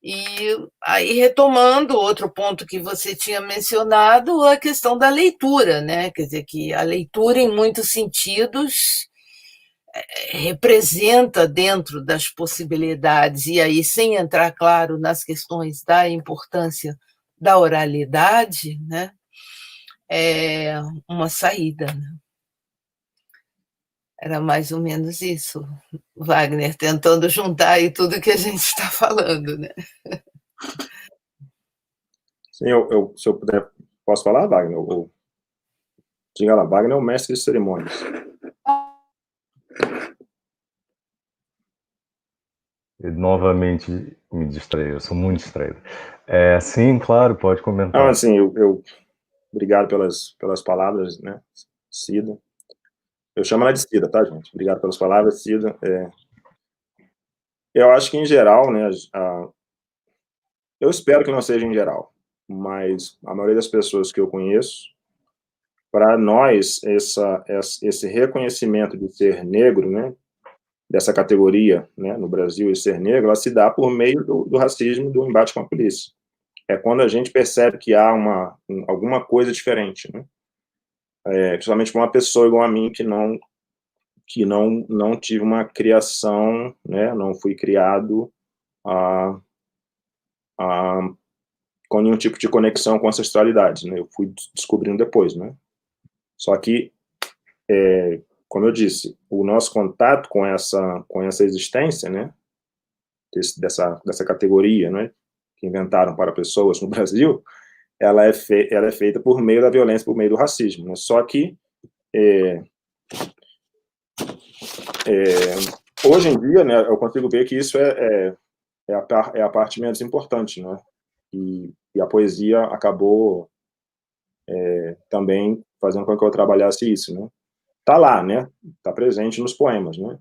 S3: E aí, retomando outro ponto que você tinha mencionado, a questão da leitura, né? Quer dizer, que a leitura, em muitos sentidos, representa dentro das possibilidades, e aí, sem entrar, claro, nas questões da importância da oralidade, né? É uma saída. Né? Era mais ou menos isso, Wagner, tentando juntar aí tudo que a gente está falando, né?
S2: Sim, se eu puder Posso falar, Wagner? Diga lá, Wagner é o mestre de cerimônias.
S1: Novamente me distraí, eu sou muito distraído. Sim, claro, pode comentar.
S2: Não, assim, obrigado pelas palavras, né, Cida. Eu chamo ela de Cida, tá, gente? Obrigado pelas palavras, Cida. Eu acho que, em geral, né, eu espero que não seja em geral, mas a maioria das pessoas que eu conheço, para nós, esse reconhecimento de ser negro, né, dessa categoria, né, no Brasil, e ser negro, ela se dá por meio do racismo, do embate com a polícia. É quando a gente percebe que há alguma coisa diferente, né? Principalmente para uma pessoa igual a mim, que não tive uma criação, né, não fui criado com nenhum tipo de conexão com ancestralidade, né? Eu fui descobrindo depois, né? Só que, como eu disse, o nosso contato com essa existência, né, dessa categoria, né, que inventaram para pessoas no Brasil, ela é feita por meio da violência, por meio do racismo, né? Só que hoje em dia, né, eu consigo ver que isso é a parte menos importante, né? E a poesia acabou também fazendo com que eu trabalhasse isso, né? Tá lá, né? Tá presente nos poemas, né?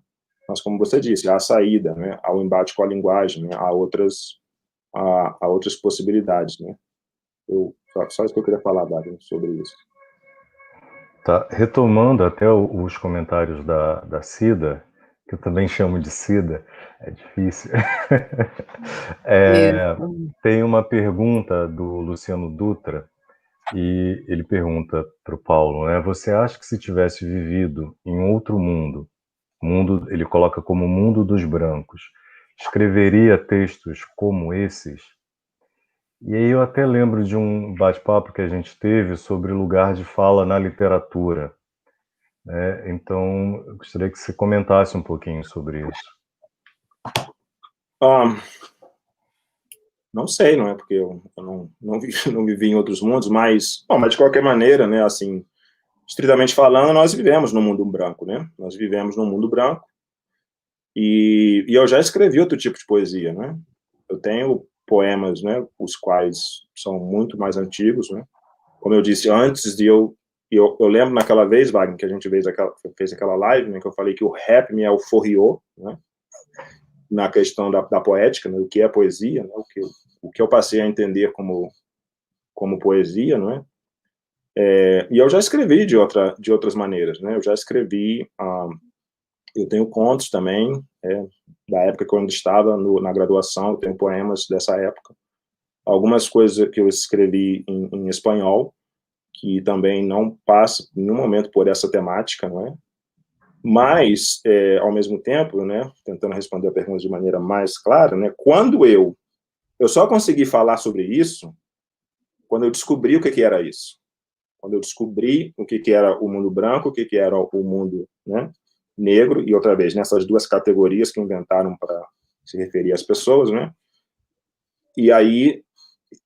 S2: Mas, como você disse, há a saída, né? Há o embate com a linguagem, né? Há outras possibilidades, né? Só isso que eu queria falar, Wagner, sobre isso.
S1: Tá, retomando até os comentários da Cida, que eu também chamo de Cida, é difícil. Tem uma pergunta do Luciano Dutra, e ele pergunta para o Paulo, né? Você acha que se tivesse vivido em outro mundo, ele coloca como mundo dos brancos, escreveria textos como esses? E aí eu até lembro de um bate-papo que a gente teve sobre lugar de fala na literatura, né? Então, eu gostaria que você comentasse um pouquinho sobre isso.
S2: Não sei, não é porque eu não vivi em outros mundos, mas de qualquer maneira, né, assim, estritamente falando, nós vivemos no mundo branco, né? Nós vivemos no mundo branco e eu já escrevi outro tipo de poesia, né? Eu tenho poemas, né, os quais são muito mais antigos, né? Como eu disse antes de eu lembro naquela vez, Wagner, que a gente fez aquela live, né, que eu falei que o rap me alforriou, né? Na questão da poética, né, o que é poesia, né, o que eu passei a entender como poesia, não é? E eu já escrevi de outras maneiras, né? Eu já escrevi, eu tenho contos também, da época que eu ainda estava na graduação, eu tenho poemas dessa época. Algumas coisas que eu escrevi em espanhol, que também não passa em nenhum momento por essa temática, não é? Mas, ao mesmo tempo, né, tentando responder a pergunta de maneira mais clara, né, quando eu só consegui falar sobre isso quando eu descobri o que era isso. Quando eu descobri o que era o mundo branco, o que era o mundo, né, negro, e outra vez, nessas duas categorias que inventaram para se referir às pessoas, né, e aí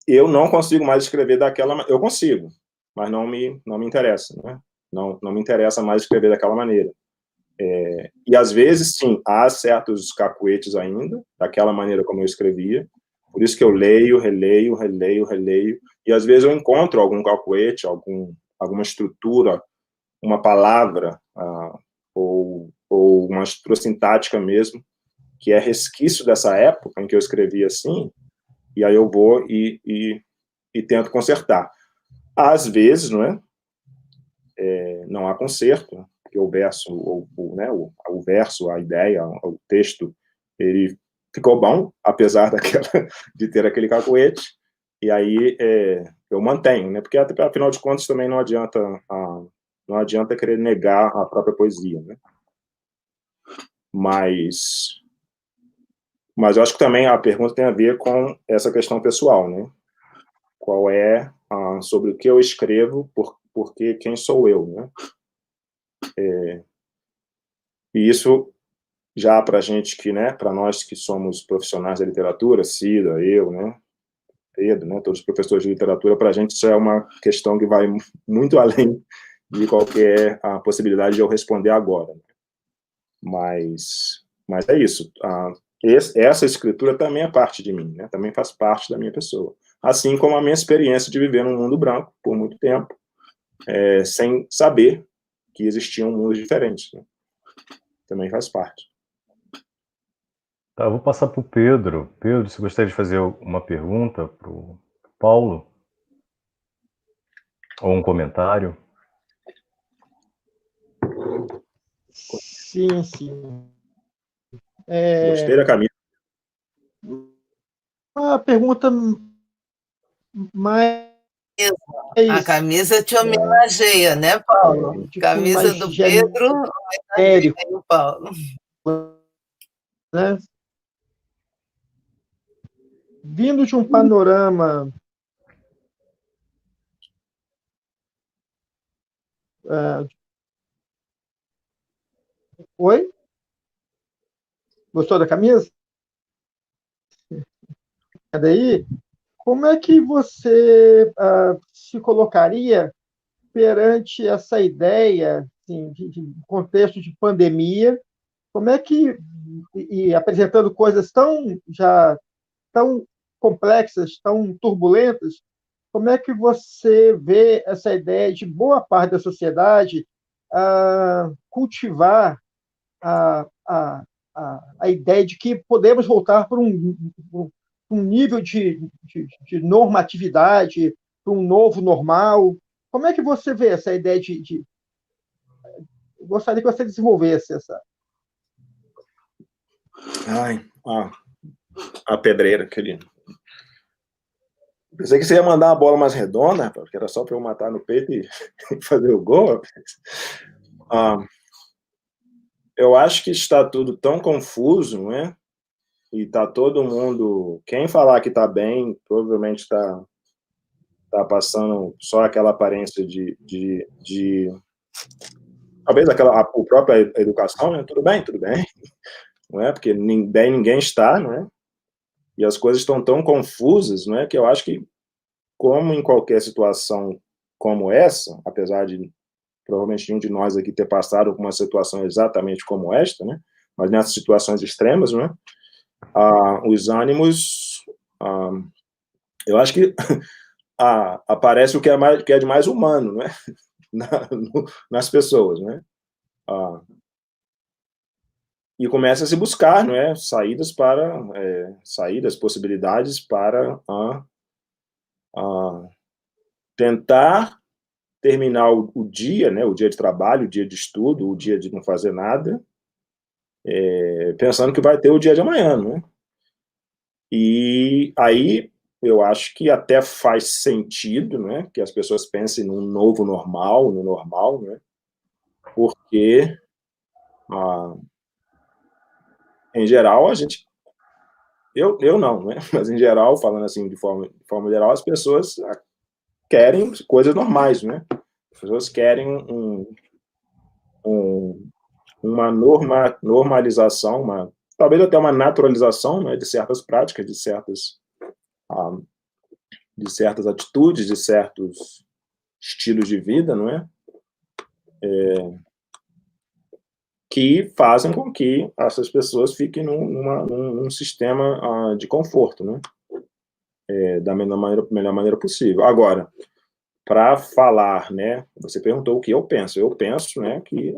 S2: eu não consigo mais escrever daquela... Eu consigo, mas não me interessa, né, não me interessa mais escrever daquela maneira. E às vezes, sim, há certos cacuetes ainda, daquela maneira como eu escrevia, por isso que eu leio, releio, e às vezes eu encontro algum cacuete, alguma estrutura, uma palavra, ou uma estrutura sintática mesmo, que é resquício dessa época em que eu escrevi assim, e aí eu vou e tento consertar. Às vezes, não é? Não há conserto, porque o verso, né, o verso, a ideia, o texto, ele ficou bom, apesar de ter aquele cacuete, e aí eu mantenho, né, porque afinal de contas também não adianta querer negar a própria poesia, né? Mas eu acho que também a pergunta tem a ver com essa questão pessoal, né? Qual é sobre o que eu escrevo, porque quem sou eu, né? E isso já para a gente que, né, para nós que somos profissionais da literatura, Cida, eu, né, Pedro, né, todos os professores de literatura, para a gente isso é uma questão que vai muito além de qualquer possibilidade de eu responder agora. Mas é isso. Essa escritura também é parte de mim, né, também faz parte da minha pessoa. Assim como a minha experiência de viver num mundo branco por muito tempo, sem saber que existiam mundos diferentes, né? Também faz parte.
S1: Tá, eu vou passar para o Pedro. Pedro, você gostaria de fazer uma pergunta para o Paulo? Ou um comentário?
S4: Sim, sim.
S2: Gostei da camisa.
S4: Uma pergunta mais...
S3: A camisa te homenageia, né, Paulo? Camisa do Pedro, homenageia o Paulo.
S4: Né? Vindo de um panorama Oi? Gostou da camisa? Daí, como é que você se colocaria perante essa ideia, assim, de contexto de pandemia? Como é que, e apresentando coisas tão complexas, tão turbulentas, como é que você vê essa ideia de boa parte da sociedade cultivar a ideia de que podemos voltar para um nível de normatividade, para um novo normal? Como é que você vê essa ideia gostaria que você desenvolvesse essa...
S2: Ai, a pedreira, querido. Pensei que você ia mandar uma bola mais redonda, porque era só para eu matar no peito e fazer o gol. Eu acho que está tudo tão confuso, né? E está todo mundo... Quem falar que está bem, provavelmente está passando só aquela aparência talvez a própria educação, né? Tudo bem, não é? Porque ninguém está, não é? E as coisas estão tão confusas, não é? Que eu acho que, como em qualquer situação como essa, apesar de provavelmente nenhum de nós aqui ter passado por uma situação exatamente como esta, né? Mas nessas situações extremas, não é? Os ânimos, eu acho que aparece o que é de mais humano, né? Nas pessoas, né? E começa a se buscar, não é? Saídas, possibilidades para tentar terminar o dia, né? O dia de trabalho, o dia de estudo, o dia de não fazer nada, pensando que vai ter o dia de amanhã, não é? E aí eu acho que até faz sentido, né, que as pessoas pensem num novo normal, no normal, né, porque, em geral, eu não, né, mas em geral, falando assim de forma geral, as pessoas querem coisas normais, né, as pessoas querem uma normalização, talvez até uma naturalização, né, de certas práticas, de certas atitudes, de certos estilos de vida, não é? Que fazem com que essas pessoas fiquem num sistema de conforto, né? Da melhor maneira possível. Agora, para falar, né? Você perguntou o que eu penso. Eu penso, né, que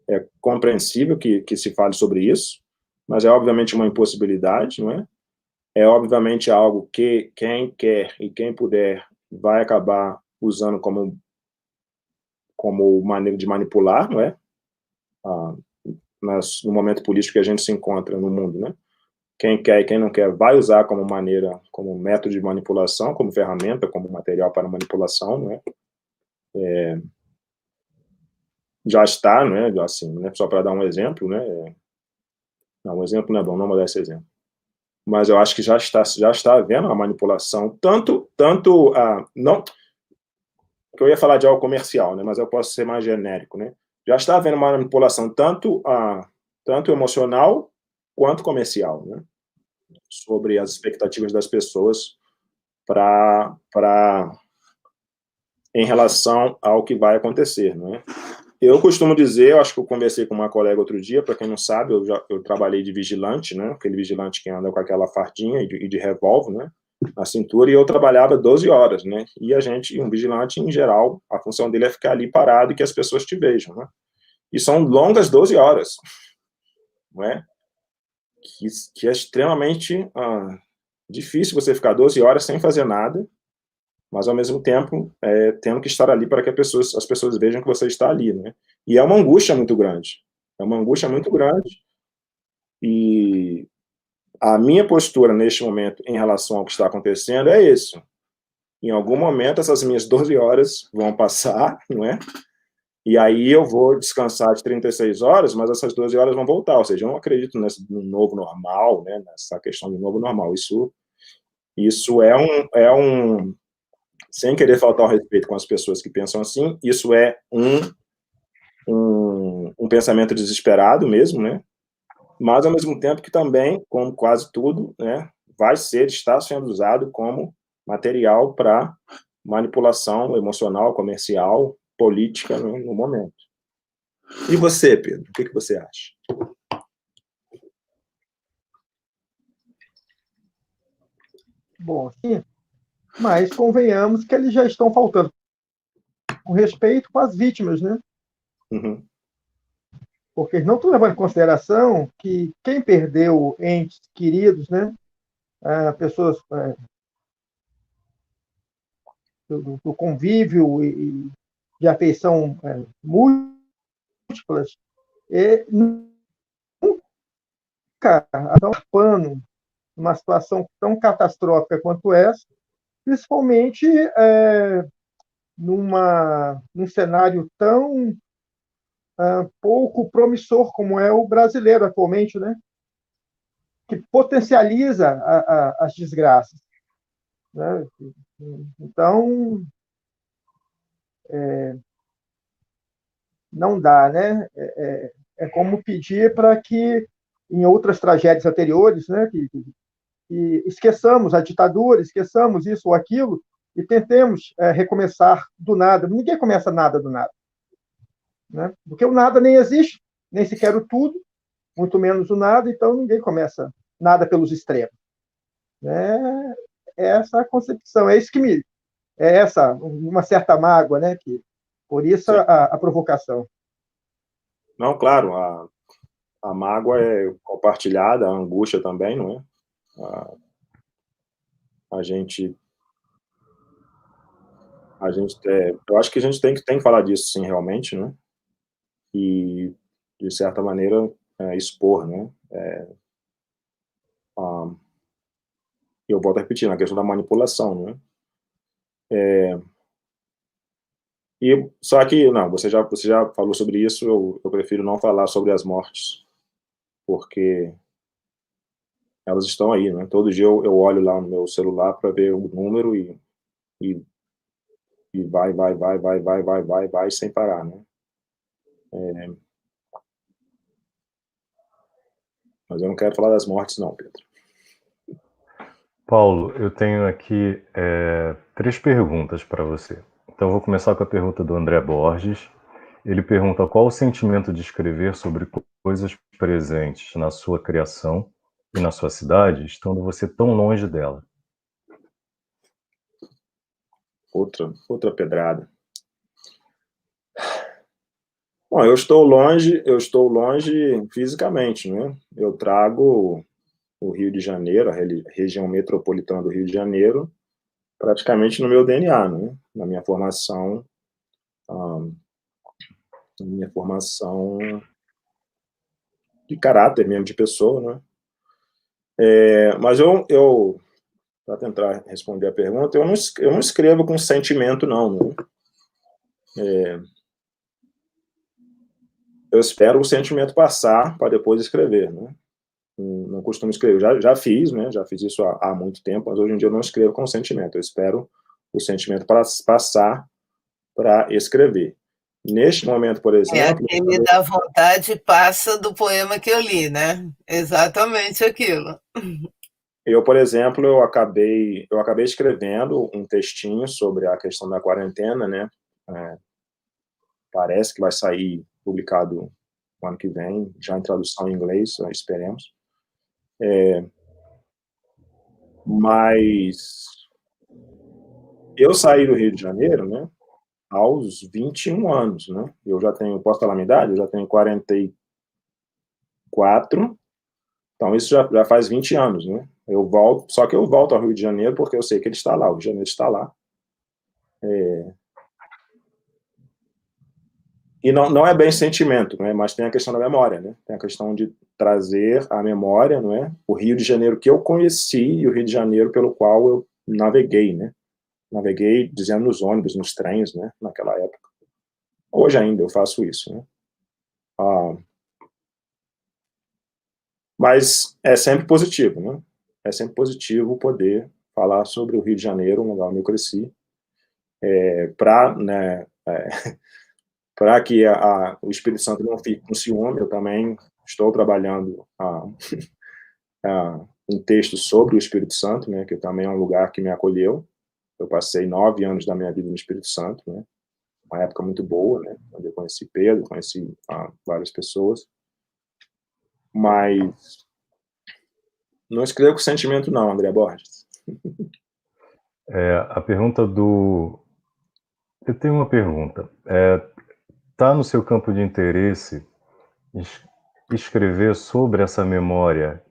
S2: é compreensível que se fale sobre isso, mas é obviamente uma impossibilidade, não é? É obviamente algo que quem quer e quem puder vai acabar usando como maneira de manipular, não é? No momento político que a gente se encontra no mundo, né? Quem quer e quem não quer vai usar como método de manipulação, como ferramenta, como material para manipulação, não é? Já está, não é? Assim, né? Só para dar um exemplo, né? Não, um exemplo não é bom, não vou dar esse exemplo. Mas eu acho que já está havendo a manipulação, tanto não, que eu ia falar de algo comercial, né? Mas eu posso ser mais genérico, né? Já está havendo uma manipulação tanto emocional quanto comercial, né? sobre as expectativas das pessoas em relação ao que vai acontecer, não é? Eu costumo dizer, eu acho que eu conversei com uma colega outro dia, para quem não sabe, eu trabalhei de vigilante, né? Aquele vigilante que anda com aquela fardinha e de revólver, né? Na cintura, e eu trabalhava 12 horas, né? E um vigilante, em geral, a função dele é ficar ali parado e que as pessoas te vejam, né? E são longas 12 horas, não é? Que é extremamente difícil você ficar 12 horas sem fazer nada, mas, ao mesmo tempo, tendo que estar ali para que as pessoas vejam que você está ali, né? E é uma angústia muito grande. É uma angústia muito grande. E a minha postura, neste momento, em relação ao que está acontecendo, é isso. Em algum momento, essas minhas 12 horas vão passar, não é? E aí eu vou descansar de 36 horas, mas essas 12 horas vão voltar. Ou seja, eu não acredito no novo normal, né? Nessa questão do novo normal. Isso é um sem querer faltar ao respeito com as pessoas que pensam assim, isso é um pensamento desesperado mesmo, né? Mas, ao mesmo tempo, que também, como quase tudo, né, está sendo usado como material para manipulação emocional, comercial, política, né, no momento. E você, Pedro, o que você acha?
S4: Bom, sim, mas convenhamos que eles já estão faltando com respeito com as vítimas, né?
S2: Uhum.
S4: Porque eles não estão levando em consideração que quem perdeu entes queridos, né? Pessoas do convívio e de afeição múltiplas, nunca estão pano numa situação tão catastrófica quanto essa, principalmente num cenário tão pouco promissor como é o brasileiro atualmente, né? Que potencializa as desgraças, né? Então, não dá, né? É como pedir para que, em outras tragédias anteriores, né, que esqueçamos a ditadura, esqueçamos isso ou aquilo, e tentemos recomeçar do nada. Ninguém começa nada do nada, né? Porque o nada nem existe, nem sequer o tudo, muito menos o nada, então ninguém começa nada pelos extremos. É essa a concepção, é isso que é essa, uma certa mágoa, né? Por isso a provocação.
S2: Não, claro, a mágoa é compartilhada, a angústia também, não é? Eu acho que a gente tem que falar disso, sim, realmente, né? E, de certa maneira, expor, né? Eu volto a repetir, na questão da manipulação, né? Só que, não, você já falou sobre isso, eu prefiro não falar sobre as mortes, porque elas estão aí, né? Todo dia eu olho lá no meu celular para ver o número e vai, sem parar, né? Mas eu não quero falar das mortes, não, Pedro.
S1: Paulo, eu tenho aqui 3 perguntas para você. Então, eu vou começar com a pergunta do André Borges. Ele pergunta qual o sentimento de escrever sobre coisas presentes na sua criação e na sua cidade, estando você tão longe dela.
S2: Outra pedrada. Bom, eu estou longe fisicamente, né? Eu trago o Rio de Janeiro, a região metropolitana do Rio de Janeiro, praticamente no meu DNA, né? Na minha formação de caráter mesmo, de pessoa, né? Mas para tentar responder a pergunta, eu não escrevo com sentimento, não, né? Eu espero o sentimento passar para depois escrever, né? Não costumo escrever, já fiz, né? Já fiz isso há muito tempo, mas hoje em dia eu não escrevo com sentimento, eu espero o sentimento passar para escrever. Neste momento, por exemplo...
S3: Quem me dá vontade passa do poema que eu li, né? Exatamente aquilo.
S2: Eu, por exemplo, eu acabei escrevendo um textinho sobre a questão da quarentena, né? Parece que vai sair publicado no ano que vem, já em tradução em inglês, esperemos. Mas eu saí do Rio de Janeiro, né, aos 21 anos, né? Eu já tenho, posso falar a minha idade? Eu já tenho 44, então isso já faz 20 anos, né? Eu volto, só que eu volto ao Rio de Janeiro porque eu sei que ele está lá, o Rio de Janeiro está lá. E não é bem sentimento, né? Mas tem a questão da memória, né? Tem a questão de trazer a memória, não é? O Rio de Janeiro que eu conheci e o Rio de Janeiro pelo qual eu naveguei, né? Naveguei, dizendo, nos ônibus, nos trens, né? Naquela época. Hoje ainda eu faço isso, né? Mas é sempre positivo, né? É sempre positivo poder falar sobre o Rio de Janeiro, um lugar onde eu cresci, para, né, para que o Espírito Santo não fique com ciúme. Eu também estou trabalhando um texto sobre o Espírito Santo, né, que também é um lugar que me acolheu. Eu passei 9 anos da minha vida no Espírito Santo, né, uma época muito boa, né, onde eu conheci Pedro, conheci várias pessoas, mas não escrevo com sentimento não, André Borges.
S1: A pergunta do... Eu tenho uma pergunta. Está no seu campo de interesse escrever sobre essa memória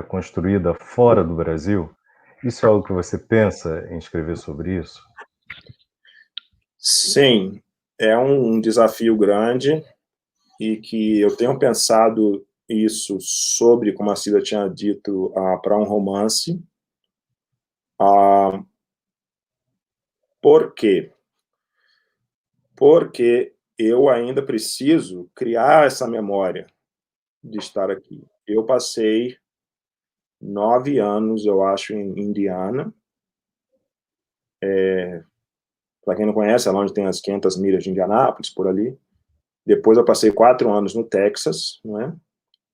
S1: construída fora do Brasil? Isso é algo que você pensa em escrever sobre isso?
S2: Sim, é um desafio grande e que eu tenho pensado isso sobre, como a Cida tinha dito, para um romance. Por quê? Porque eu ainda preciso criar essa memória de estar aqui. Eu passei 9 anos, eu acho, em Indiana. Para quem não conhece, é lá onde tem as 500 milhas de Indianápolis, por ali. Depois eu passei 4 anos no Texas, não é?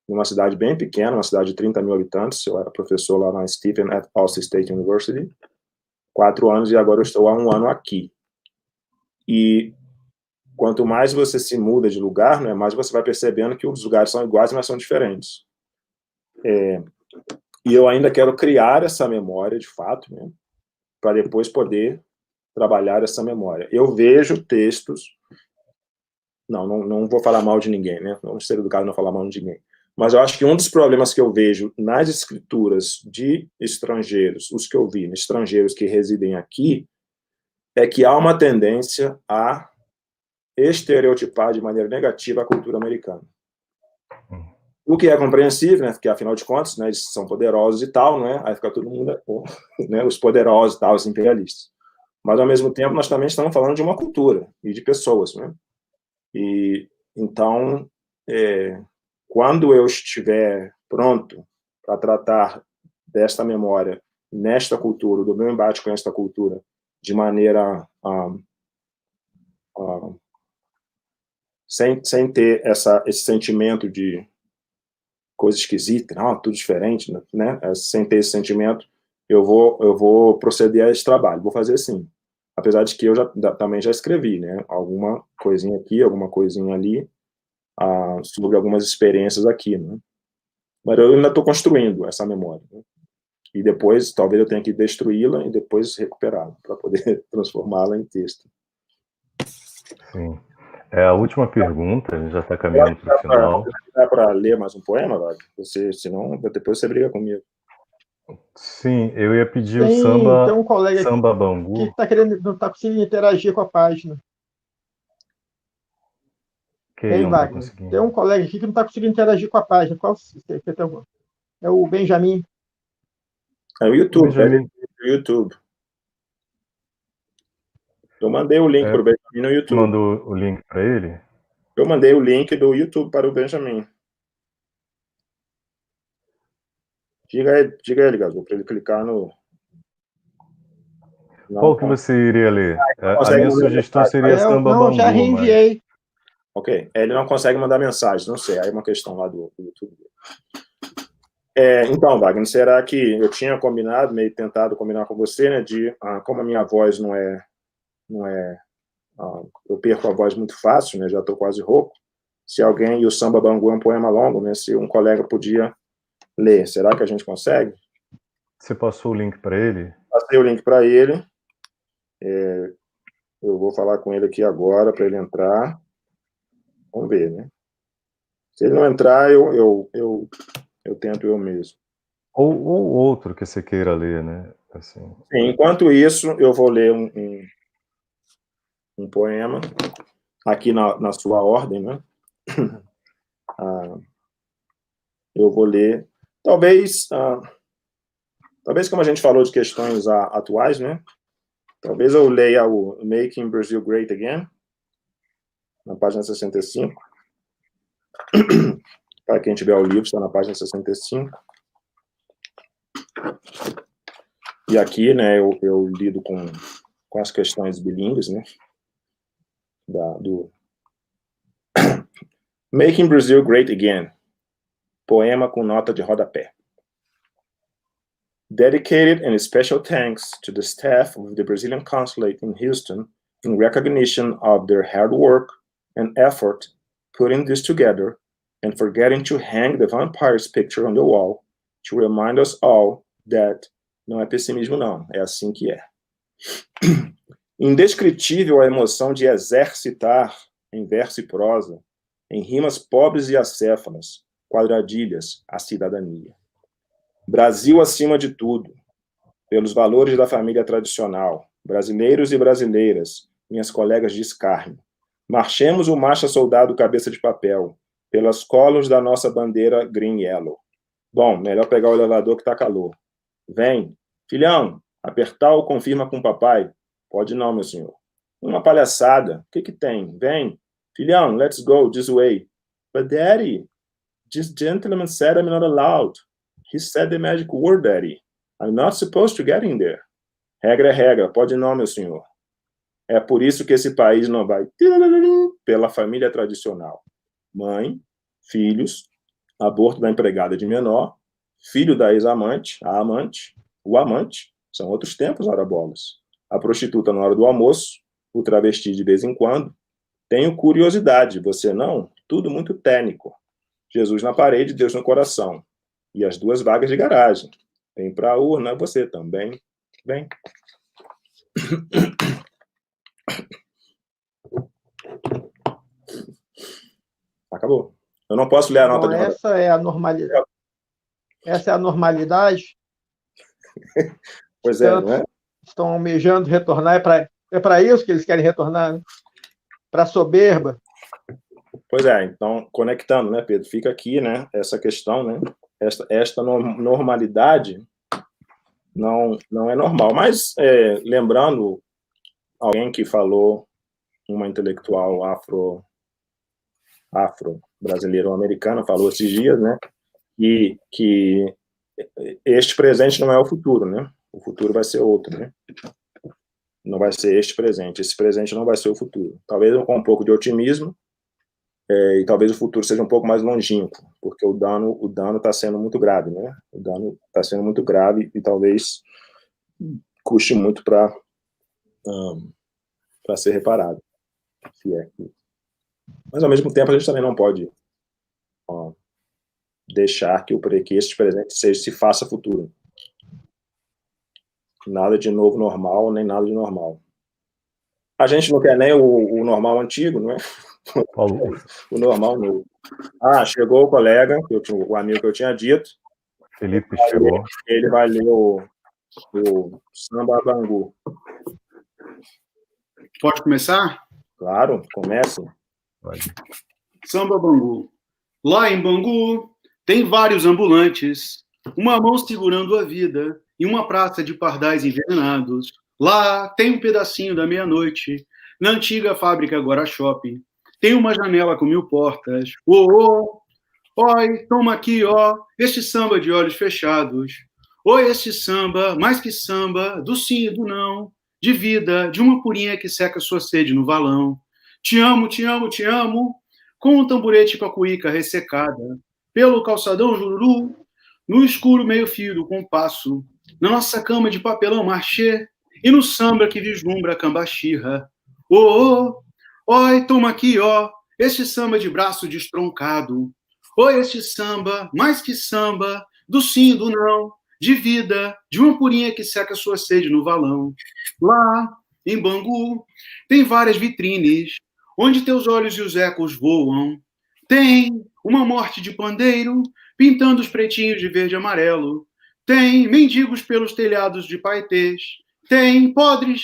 S2: Numa cidade bem pequena, uma cidade de 30 mil habitantes. Eu era professor lá na Stephen at Austin State University. 4 anos e agora eu estou há 1 ano aqui. E quanto mais você se muda de lugar, né, mais você vai percebendo que os lugares são iguais, mas são diferentes. E eu ainda quero criar essa memória, de fato, né, para depois poder trabalhar essa memória. Eu vejo textos... Não vou falar mal de ninguém, né? Não ser educado não falar mal de ninguém. Mas eu acho que um dos problemas que eu vejo nas escrituras de estrangeiros, os que eu vi, estrangeiros que residem aqui, é que há uma tendência a estereotipar de maneira negativa a cultura americana. O que é compreensível, né? Porque, afinal de contas, né, eles são poderosos e tal, né? Aí fica todo mundo, né, os poderosos e tal, os imperialistas. Mas, ao mesmo tempo, nós também estamos falando de uma cultura e de pessoas, né? E, então, quando eu estiver pronto para tratar desta memória, nesta cultura, do meu embate com esta cultura, de maneira sem ter esse sentimento de coisa esquisita, não, tudo diferente, né? Sem ter esse sentimento, eu vou proceder a esse trabalho, vou fazer assim. Apesar de que eu também já escrevi, né? Alguma coisinha aqui, alguma coisinha ali, sobre algumas experiências aqui, né? Mas eu ainda estou construindo essa memória, né? E depois, talvez eu tenha que destruí-la e depois recuperá-la, para poder transformá-la em texto.
S1: Sim. A última pergunta, a gente já está caminhando para o final.
S2: Dá para ler mais um poema, Wagner? Senão depois você briga comigo.
S1: Sim, eu ia pedir o
S4: Tem um colega
S1: Samba Bangu.
S4: que não está conseguindo interagir com a página.
S1: Quem não está conseguindo?
S4: Tem um colega aqui que não está conseguindo interagir com a página. Qual é o Benjamin?
S2: É o YouTube. O YouTube. Eu mandei o link para o Benjamin no YouTube.
S1: Mandou o link para ele?
S2: Eu mandei o link do YouTube para o Benjamin. Diga ele, Gazu, para ele clicar no...
S1: Qual que você iria ler? A minha sugestão seria Samba Bangu.
S4: Não, já reenviei.
S2: Ok. Ele não consegue mandar mensagem, não sei. Aí é uma questão lá do YouTube. Então, Wagner, será que eu tinha combinado, meio tentado combinar com você, né, como a minha voz não é, eu perco a voz muito fácil, né, já estou quase rouco, se alguém, e o Samba Bangu é um poema longo, né, se um colega podia ler, será que a gente consegue?
S1: Você passou o link para ele?
S2: Passei o link para ele, eu vou falar com ele aqui agora, para ele entrar, vamos ver, né, se ele não entrar, eu tento eu mesmo.
S1: Ou outro que você queira ler, né? Assim.
S2: Sim, enquanto isso, eu vou ler um poema, aqui na sua ordem, né? Eu vou ler, talvez como a gente falou de questões atuais, né? Talvez eu leia o Making Brazil Great Again, na página 65. Para quem tiver o livro, está na página 65. E aqui, né, eu lido com as questões bilíngues, né? Do Making Brazil Great Again, poema com nota de rodapé. Dedicated and special thanks to the staff of the Brazilian Consulate in Houston in recognition of their hard work and effort putting this together and for getting to hang the vampire's picture on the wall to remind us all that não é pessimismo não, é assim que é. Indescritível a emoção de exercitar em verso e prosa, em rimas pobres e acéfalas, quadradilhas, a cidadania. Brasil acima de tudo, pelos valores da família tradicional, brasileiros e brasileiras, minhas colegas de escárnio. Marchemos o marcha soldado cabeça de papel, pelas colos da nossa bandeira green yellow. Bom, melhor pegar o elevador que tá calor. Vem, filhão, apertar ou confirma com o papai? Pode não, meu senhor. Uma palhaçada, o que tem? Vem, filhão, let's go, this way. But daddy, this gentleman said I'm not allowed. He said the magic word, daddy. I'm not supposed to get in there. Regra é regra, pode não, meu senhor. É por isso que esse país não vai pela família tradicional. Mãe, filhos, aborto da empregada de menor, filho da ex-amante, a amante, o amante, são outros tempos, ora bolas. A prostituta na hora do almoço, o travesti de vez em quando. Tenho curiosidade, você não? Tudo muito técnico. Jesus na parede, Deus no coração. E as 2 vagas de garagem. Vem pra a urna, você também. Vem. Acabou. Eu não posso ler a nota de rodapé.
S4: Essa é a normalidade. Essa é a normalidade.
S2: Pois é, não é?
S4: Estão almejando retornar. É para isso que eles querem retornar, né? Para a soberba.
S2: Pois é, então, conectando, né, Pedro? Fica aqui, né, essa questão, né? Esta normalidade não é normal. Mas, lembrando, alguém que falou, uma intelectual afro-brasileiro-americana, falou esses dias, né, que este presente não é o futuro, né? O futuro vai ser outro, né? Não vai ser este presente. Esse presente não vai ser o futuro. Talvez com um pouco de otimismo, e talvez o futuro seja um pouco mais longínquo, porque o dano está sendo muito grave, né? O dano está sendo muito grave e talvez custe muito para ser reparado. Mas, ao mesmo tempo, a gente também não pode deixar que este presente se faça futuro. Nada de novo normal, nem nada de normal. A gente não quer nem o normal antigo, não é? O normal novo. Chegou o colega, o amigo que eu tinha dito.
S1: Felipe chegou.
S2: Ele vai ler o Samba Bangu.
S5: Pode começar?
S2: Claro, comece.
S1: Pode.
S5: Samba Bangu. Lá em Bangu tem vários ambulantes, uma mão segurando a vida e uma praça de pardais envenenados. Lá tem um pedacinho da meia-noite, na antiga fábrica Agora Shopping. Tem uma janela com 1000 portas. Oi, toma aqui, este samba de olhos fechados. Oi, este samba, mais que samba, do sim e do não, de vida, de uma purinha que seca sua sede no valão. Te amo, te amo, te amo, com um tamborete com a cuíca ressecada. Pelo calçadão jururu, no escuro meio-fio do compasso, na nossa cama de papelão marchê e no samba que vislumbra a cambaxirra. Oh, oi, toma aqui, ó, este samba de braço destroncado. Oi, este samba, mais que samba, do sim e do não, de vida, de uma purinha que seca sua sede no valão. Lá, em Bangu, tem várias vitrines, onde teus olhos e os ecos voam. Tem uma morte de pandeiro, pintando os pretinhos de verde e amarelo. Tem mendigos pelos telhados de paetês. Tem podres,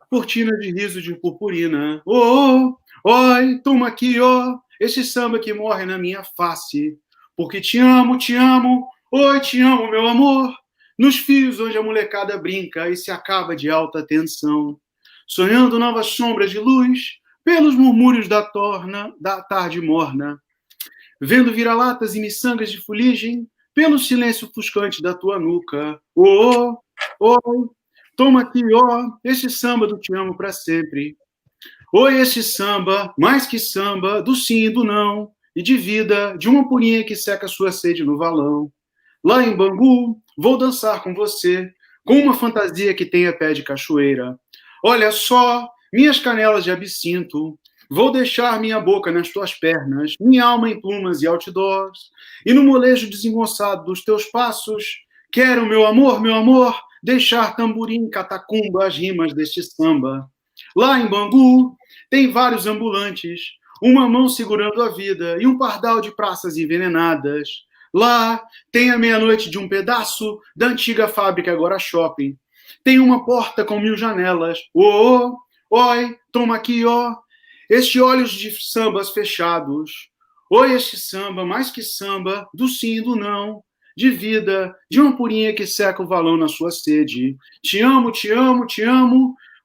S5: cortinas de riso de purpurina. Oh, oi, toma aqui, ó, esse samba que morre na minha face. Porque te amo, oi, te amo, meu amor. Nos fios onde a molecada brinca e se acaba de alta tensão. Sonhando novas sombras de luz, pelos murmúrios da tarde morna. Vendo vira-latas e miçangas de fuligem, pelo silêncio ofuscante da tua nuca. Oh, oh, toma aqui, ó, esse samba do te amo pra sempre. Oi, esse samba, mais que samba, do sim e do não, e de vida, de uma purinha que seca sua sede no valão. Lá em Bangu, vou dançar com você, com uma fantasia que tenha pé de cachoeira. Olha só, minhas canelas de absinto, vou deixar minha boca nas tuas pernas, minha alma em plumas e outdoors, e no molejo desengonçado dos teus passos, quero, meu amor, deixar tamborim, catacumba, as rimas deste samba. Lá em Bangu, tem vários ambulantes, uma mão segurando a vida e um pardal de praças envenenadas. Lá tem a meia-noite de um pedaço da antiga fábrica, agora shopping. Tem uma porta com 1000 janelas. Oh, oi, toma aqui, ó, este olhos de sambas fechados. Oi, este samba, mais que samba, do sim e do não, de vida, de uma purinha que seca o valão na sua sede. Te amo,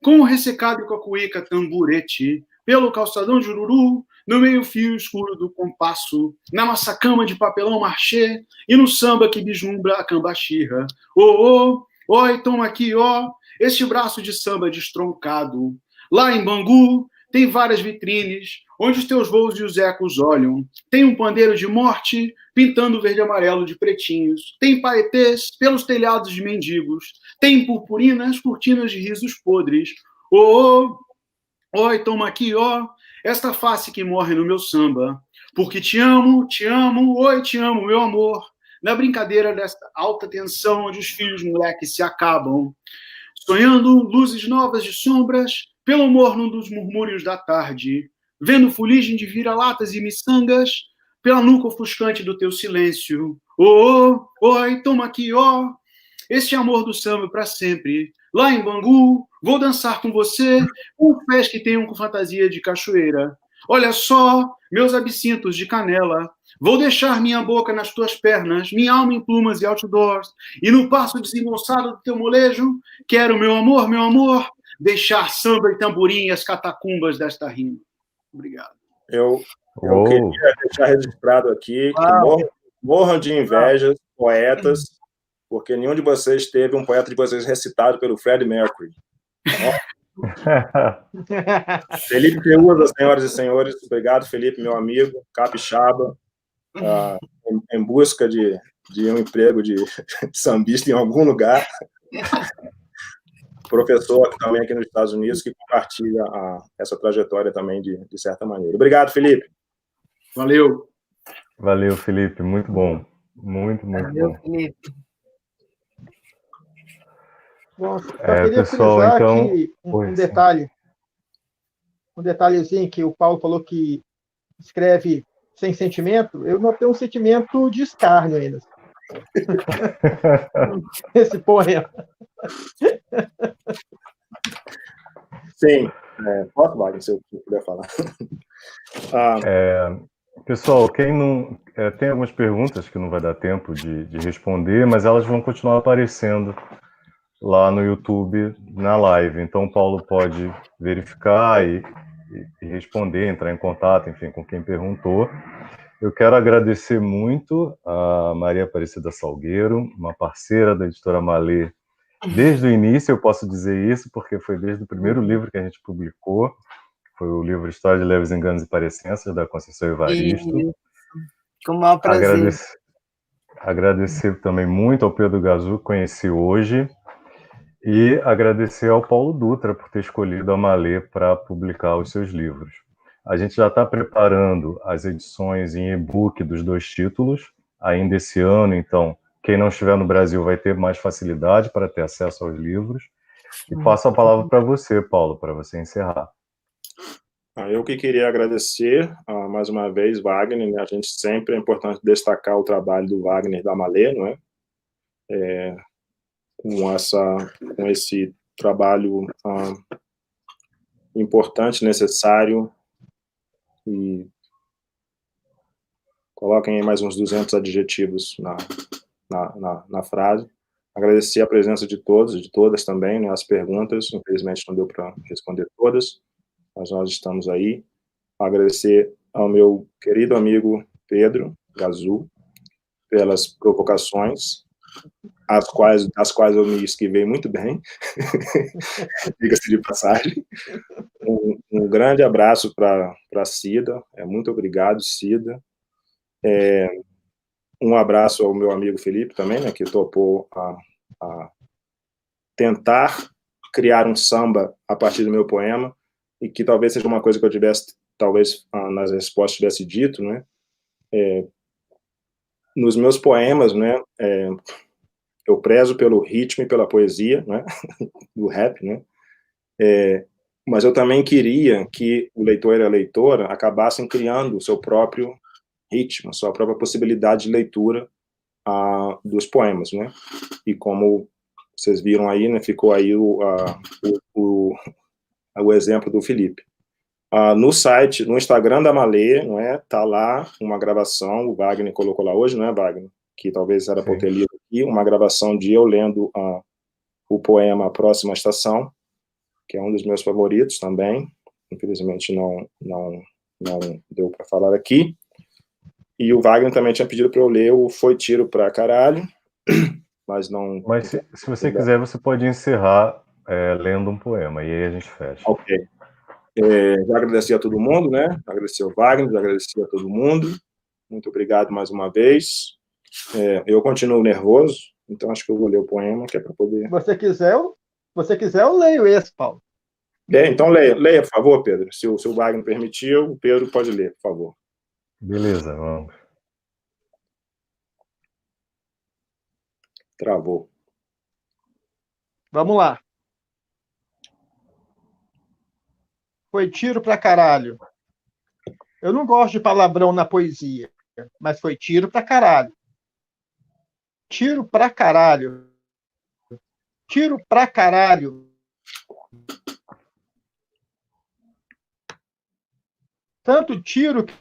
S5: com o ressecado e com a cuíca tamburete, pelo calçadão de Ururu, no meio-fio escuro do compasso, na nossa cama de papelão marchê e no samba que vislumbra a cambaxirra. Oh, oi, toma aqui, ó, este braço de samba destroncado. Lá em Bangu tem várias vitrines, onde os teus voos e os ecos olham. Tem um pandeiro de morte, pintando verde e amarelo de pretinhos. Tem paetês pelos telhados de mendigos. Tem purpurinas, cortinas de risos podres. Oh, oi, toma aqui, ó, esta face que morre no meu samba. Porque te amo, oi, te amo, meu amor. Na brincadeira desta alta tensão, onde os filhos moleques se acabam. Sonhando luzes novas de sombras, pelo morno dos murmúrios da tarde. Vendo fuligem de vira-latas e miçangas, pela nuca ofuscante do teu silêncio. Oh, oi, toma aqui, ó, este amor do samba para sempre. Lá em Bangu, vou dançar com você, com pés que tenham com fantasia de cachoeira. Olha só, meus absintos de canela. Vou deixar minha boca nas tuas pernas, minha alma em plumas e outdoors. E no passo desengonçado do teu molejo, quero, meu amor, deixar samba e tamborim e as catacumbas desta rima. Obrigado.
S2: Eu queria deixar registrado aqui que morram de inveja, poetas, porque nenhum de vocês teve um poeta de vocês recitado pelo Freddie Mercury. Felipe Peusa, senhoras e senhores, obrigado, Felipe, meu amigo, capixaba, em busca de um emprego de sambista em algum lugar. Professor também aqui nos Estados Unidos, que compartilha essa trajetória também de certa maneira. Obrigado, Felipe.
S5: Valeu.
S1: Valeu, Felipe. Muito bom. Muito
S3: Valeu,
S1: bom.
S3: Felipe.
S4: Bom, só queria
S1: pessoal,
S4: frisar
S1: então...
S4: aqui um detalhe. Um detalhezinho que o Paulo falou que escreve sem sentimento. Eu notei um sentimento de escárnio ainda. Esse poema.
S2: Sim. Posso, Wagner, se eu puder falar.
S1: Pessoal, quem não... tem algumas perguntas que não vai dar tempo de responder, mas elas vão continuar aparecendo lá no YouTube, na live. Então, o Paulo pode verificar e responder, entrar em contato, enfim, com quem perguntou. Eu quero agradecer muito a Maria Aparecida Salgueiro, uma parceira da Editora Malê. Desde o início, eu posso dizer isso, porque foi desde o primeiro livro que a gente publicou, foi o livro História de Leves Enganos e Parecenças, da Conceição Evaristo.
S3: Com o maior prazer.
S1: Agradecer também muito ao Pedro Gazu, que conheci hoje, e agradecer ao Paulo Dutra por ter escolhido a Malê para publicar os seus livros. A gente já está preparando as edições em e-book dos 2 títulos, ainda esse ano, então quem não estiver no Brasil vai ter mais facilidade para ter acesso aos livros. E passo a palavra para você, Paulo, para você encerrar.
S2: Eu que queria agradecer mais uma vez, Wagner, né? A gente sempre é importante destacar o trabalho do Wagner da Malê, não é? Com esse trabalho importante, necessário, e coloquem aí mais uns 200 adjetivos na frase. Agradecer a presença de todos e de todas também, né? As perguntas, infelizmente não deu para responder todas, mas nós estamos aí. Agradecer ao meu querido amigo Pedro Gazu pelas provocações, das quais eu me esquivei muito bem, diga-se de passagem. Um grande abraço para Cida, muito obrigado, Cida. Um abraço ao meu amigo Felipe também, né, que topou a tentar criar um samba a partir do meu poema, e que talvez seja uma coisa que eu tivesse, talvez nas respostas tivesse dito, né, nos meus poemas, né, eu prezo pelo ritmo e pela poesia, né, do rap, né, mas eu também queria que o leitor e a leitora acabassem criando o seu próprio ritmo, a sua própria possibilidade de leitura dos poemas, né, e como vocês viram aí, né, ficou aí o exemplo do Felipe. No site, no Instagram da Malê, não é, tá lá uma gravação, o Wagner colocou lá hoje, não é, Wagner? Que talvez era para eu ter lido aqui, uma gravação de eu lendo o poema Próxima Estação, que é um dos meus favoritos também, infelizmente não deu para falar aqui, e o Wagner também tinha pedido para eu ler o Foi Tiro pra Caralho, mas não...
S1: Mas se você quiser, você pode encerrar lendo um poema, e aí a gente fecha.
S2: Ok. Já agradeci a todo mundo, né? Agradecer ao Wagner, agradecer a todo mundo. Muito obrigado mais uma vez. Eu continuo nervoso, então acho que eu vou ler o poema, que é para poder...
S4: Se você quiser, eu leio esse, Paulo.
S2: Então leia, por favor, Pedro. Se o Wagner permitir, o Pedro pode ler, por favor.
S1: Beleza, vamos.
S2: Travou.
S4: Vamos lá. Foi tiro pra caralho. Eu não gosto de palavrão na poesia, mas foi tiro pra caralho. Tiro pra caralho. Tiro pra caralho. Tanto tiro que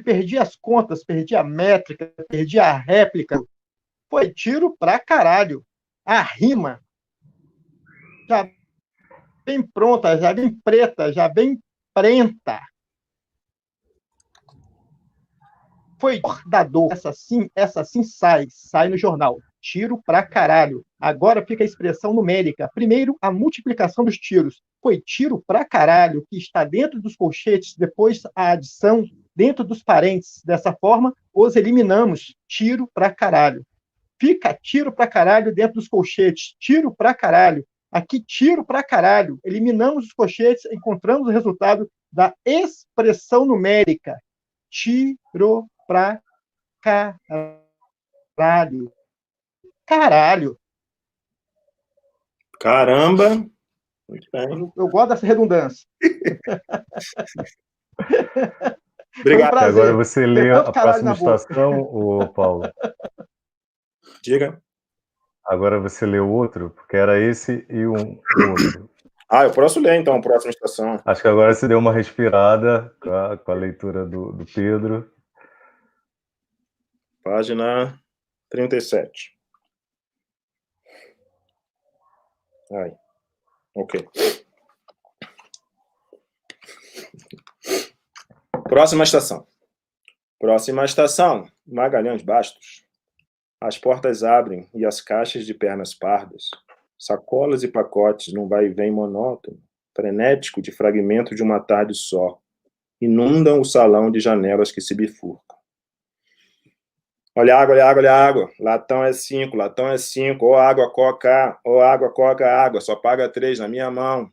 S4: perdi as contas, perdi a métrica, perdi a réplica. Foi tiro pra caralho. A rima já vem pronta, já vem preta, já vem prenta. Foi da dor. Essa sim sai no jornal. Tiro pra caralho. Agora fica a expressão numérica. Primeiro, a multiplicação dos tiros. Foi tiro pra caralho, que está dentro dos colchetes, depois a adição dentro dos parênteses. Dessa forma, os eliminamos. Tiro pra caralho. Fica tiro pra caralho dentro dos colchetes. Tiro pra caralho. Aqui, tiro pra caralho. Eliminamos os colchetes, encontramos o resultado da expressão numérica. Tiro pra caralho. Caralho.
S2: Caramba. Muito bem.
S4: Eu gosto dessa redundância.
S2: Obrigado.
S1: Agora você lê a Próxima Estação, Paulo?
S2: Diga.
S1: Agora você lê o outro, porque era esse e o outro.
S2: Eu posso ler, então, a Próxima Estação.
S1: Acho que agora você deu uma respirada com a leitura do Pedro.
S2: Página 37. Ok. Próxima estação. Próxima estação, Magalhães Bastos. As portas abrem e as caixas de pernas pardas, sacolas e pacotes num vai-vem monótono, frenético de fragmento de uma tarde só, inundam o salão de janelas que se bifurcam. Olha a água, olha a água, olha a água. Latão é 5, latão é 5. Ô água, coca, ô água, coca, água. Só paga 3 na minha mão.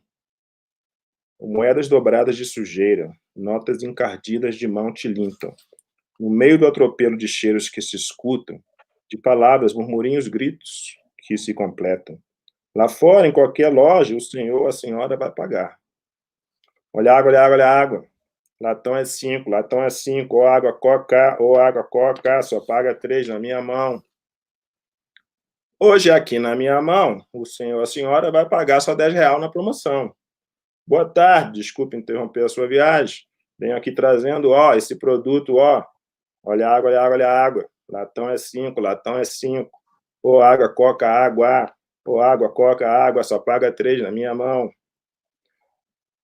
S2: Moedas dobradas de sujeira, notas encardidas de mão tilintam. No meio do atropelo de cheiros que se escutam, de palavras, murmurinhos, gritos que se completam. Lá fora, em qualquer loja, o senhor ou a senhora vai pagar. Olha a água, olha a água, olha a água. Latão é 5, latão é 5. Ô água, coca, ô água, coca. Só paga 3 na minha mão. Hoje, aqui na minha mão, o senhor ou a senhora vai pagar só R$10 na promoção. Boa tarde, desculpe interromper a sua viagem. Venho aqui trazendo, esse produto, Olha a água, olha a água, olha a água. Latão é 5, latão é 5. Ô água, coca, água. Ô água, coca, água. Só paga 3 na minha mão.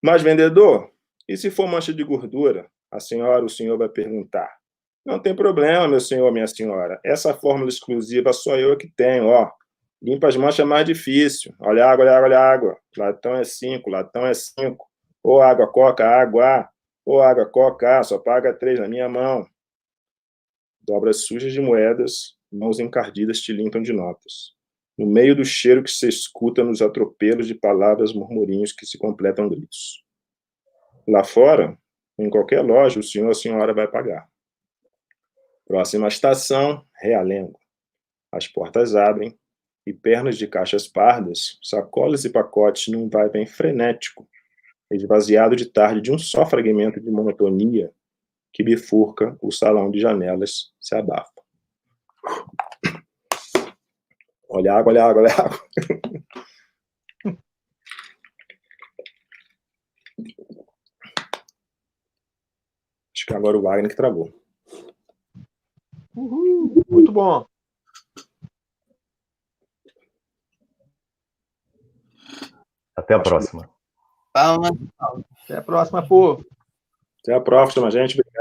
S2: Mas, vendedor, e se for mancha de gordura? A senhora, o senhor vai perguntar. Não tem problema, meu senhor, minha senhora. Essa fórmula exclusiva só eu que tenho, Limpa as manchas é mais difícil. Olha a água, olha a água, olha a água. Latão é 5, latão é 5. Ô água, coca, água. Ô água, coca, só paga 3 na minha mão. Dobras sujas de moedas, mãos encardidas te limpam de notas. No meio do cheiro que se escuta nos atropelos de palavras, murmurinhos que se completam gritos. Lá fora, em qualquer loja, o senhor ou a senhora vai pagar. Próxima estação, Realengo. As portas abrem e pernas de caixas pardas, sacolas e pacotes num vai-vem frenético, esvaziado de tarde de um só fragmento de monotonia que bifurca o salão de janelas, se abafa. Olha a água, olha a água, olha a água. Acho que agora o Wagner que travou.
S4: Uhul, muito bom.
S1: Até a próxima.
S3: Palmas.
S4: Até a próxima, povo.
S2: Até a próxima, gente. Obrigado.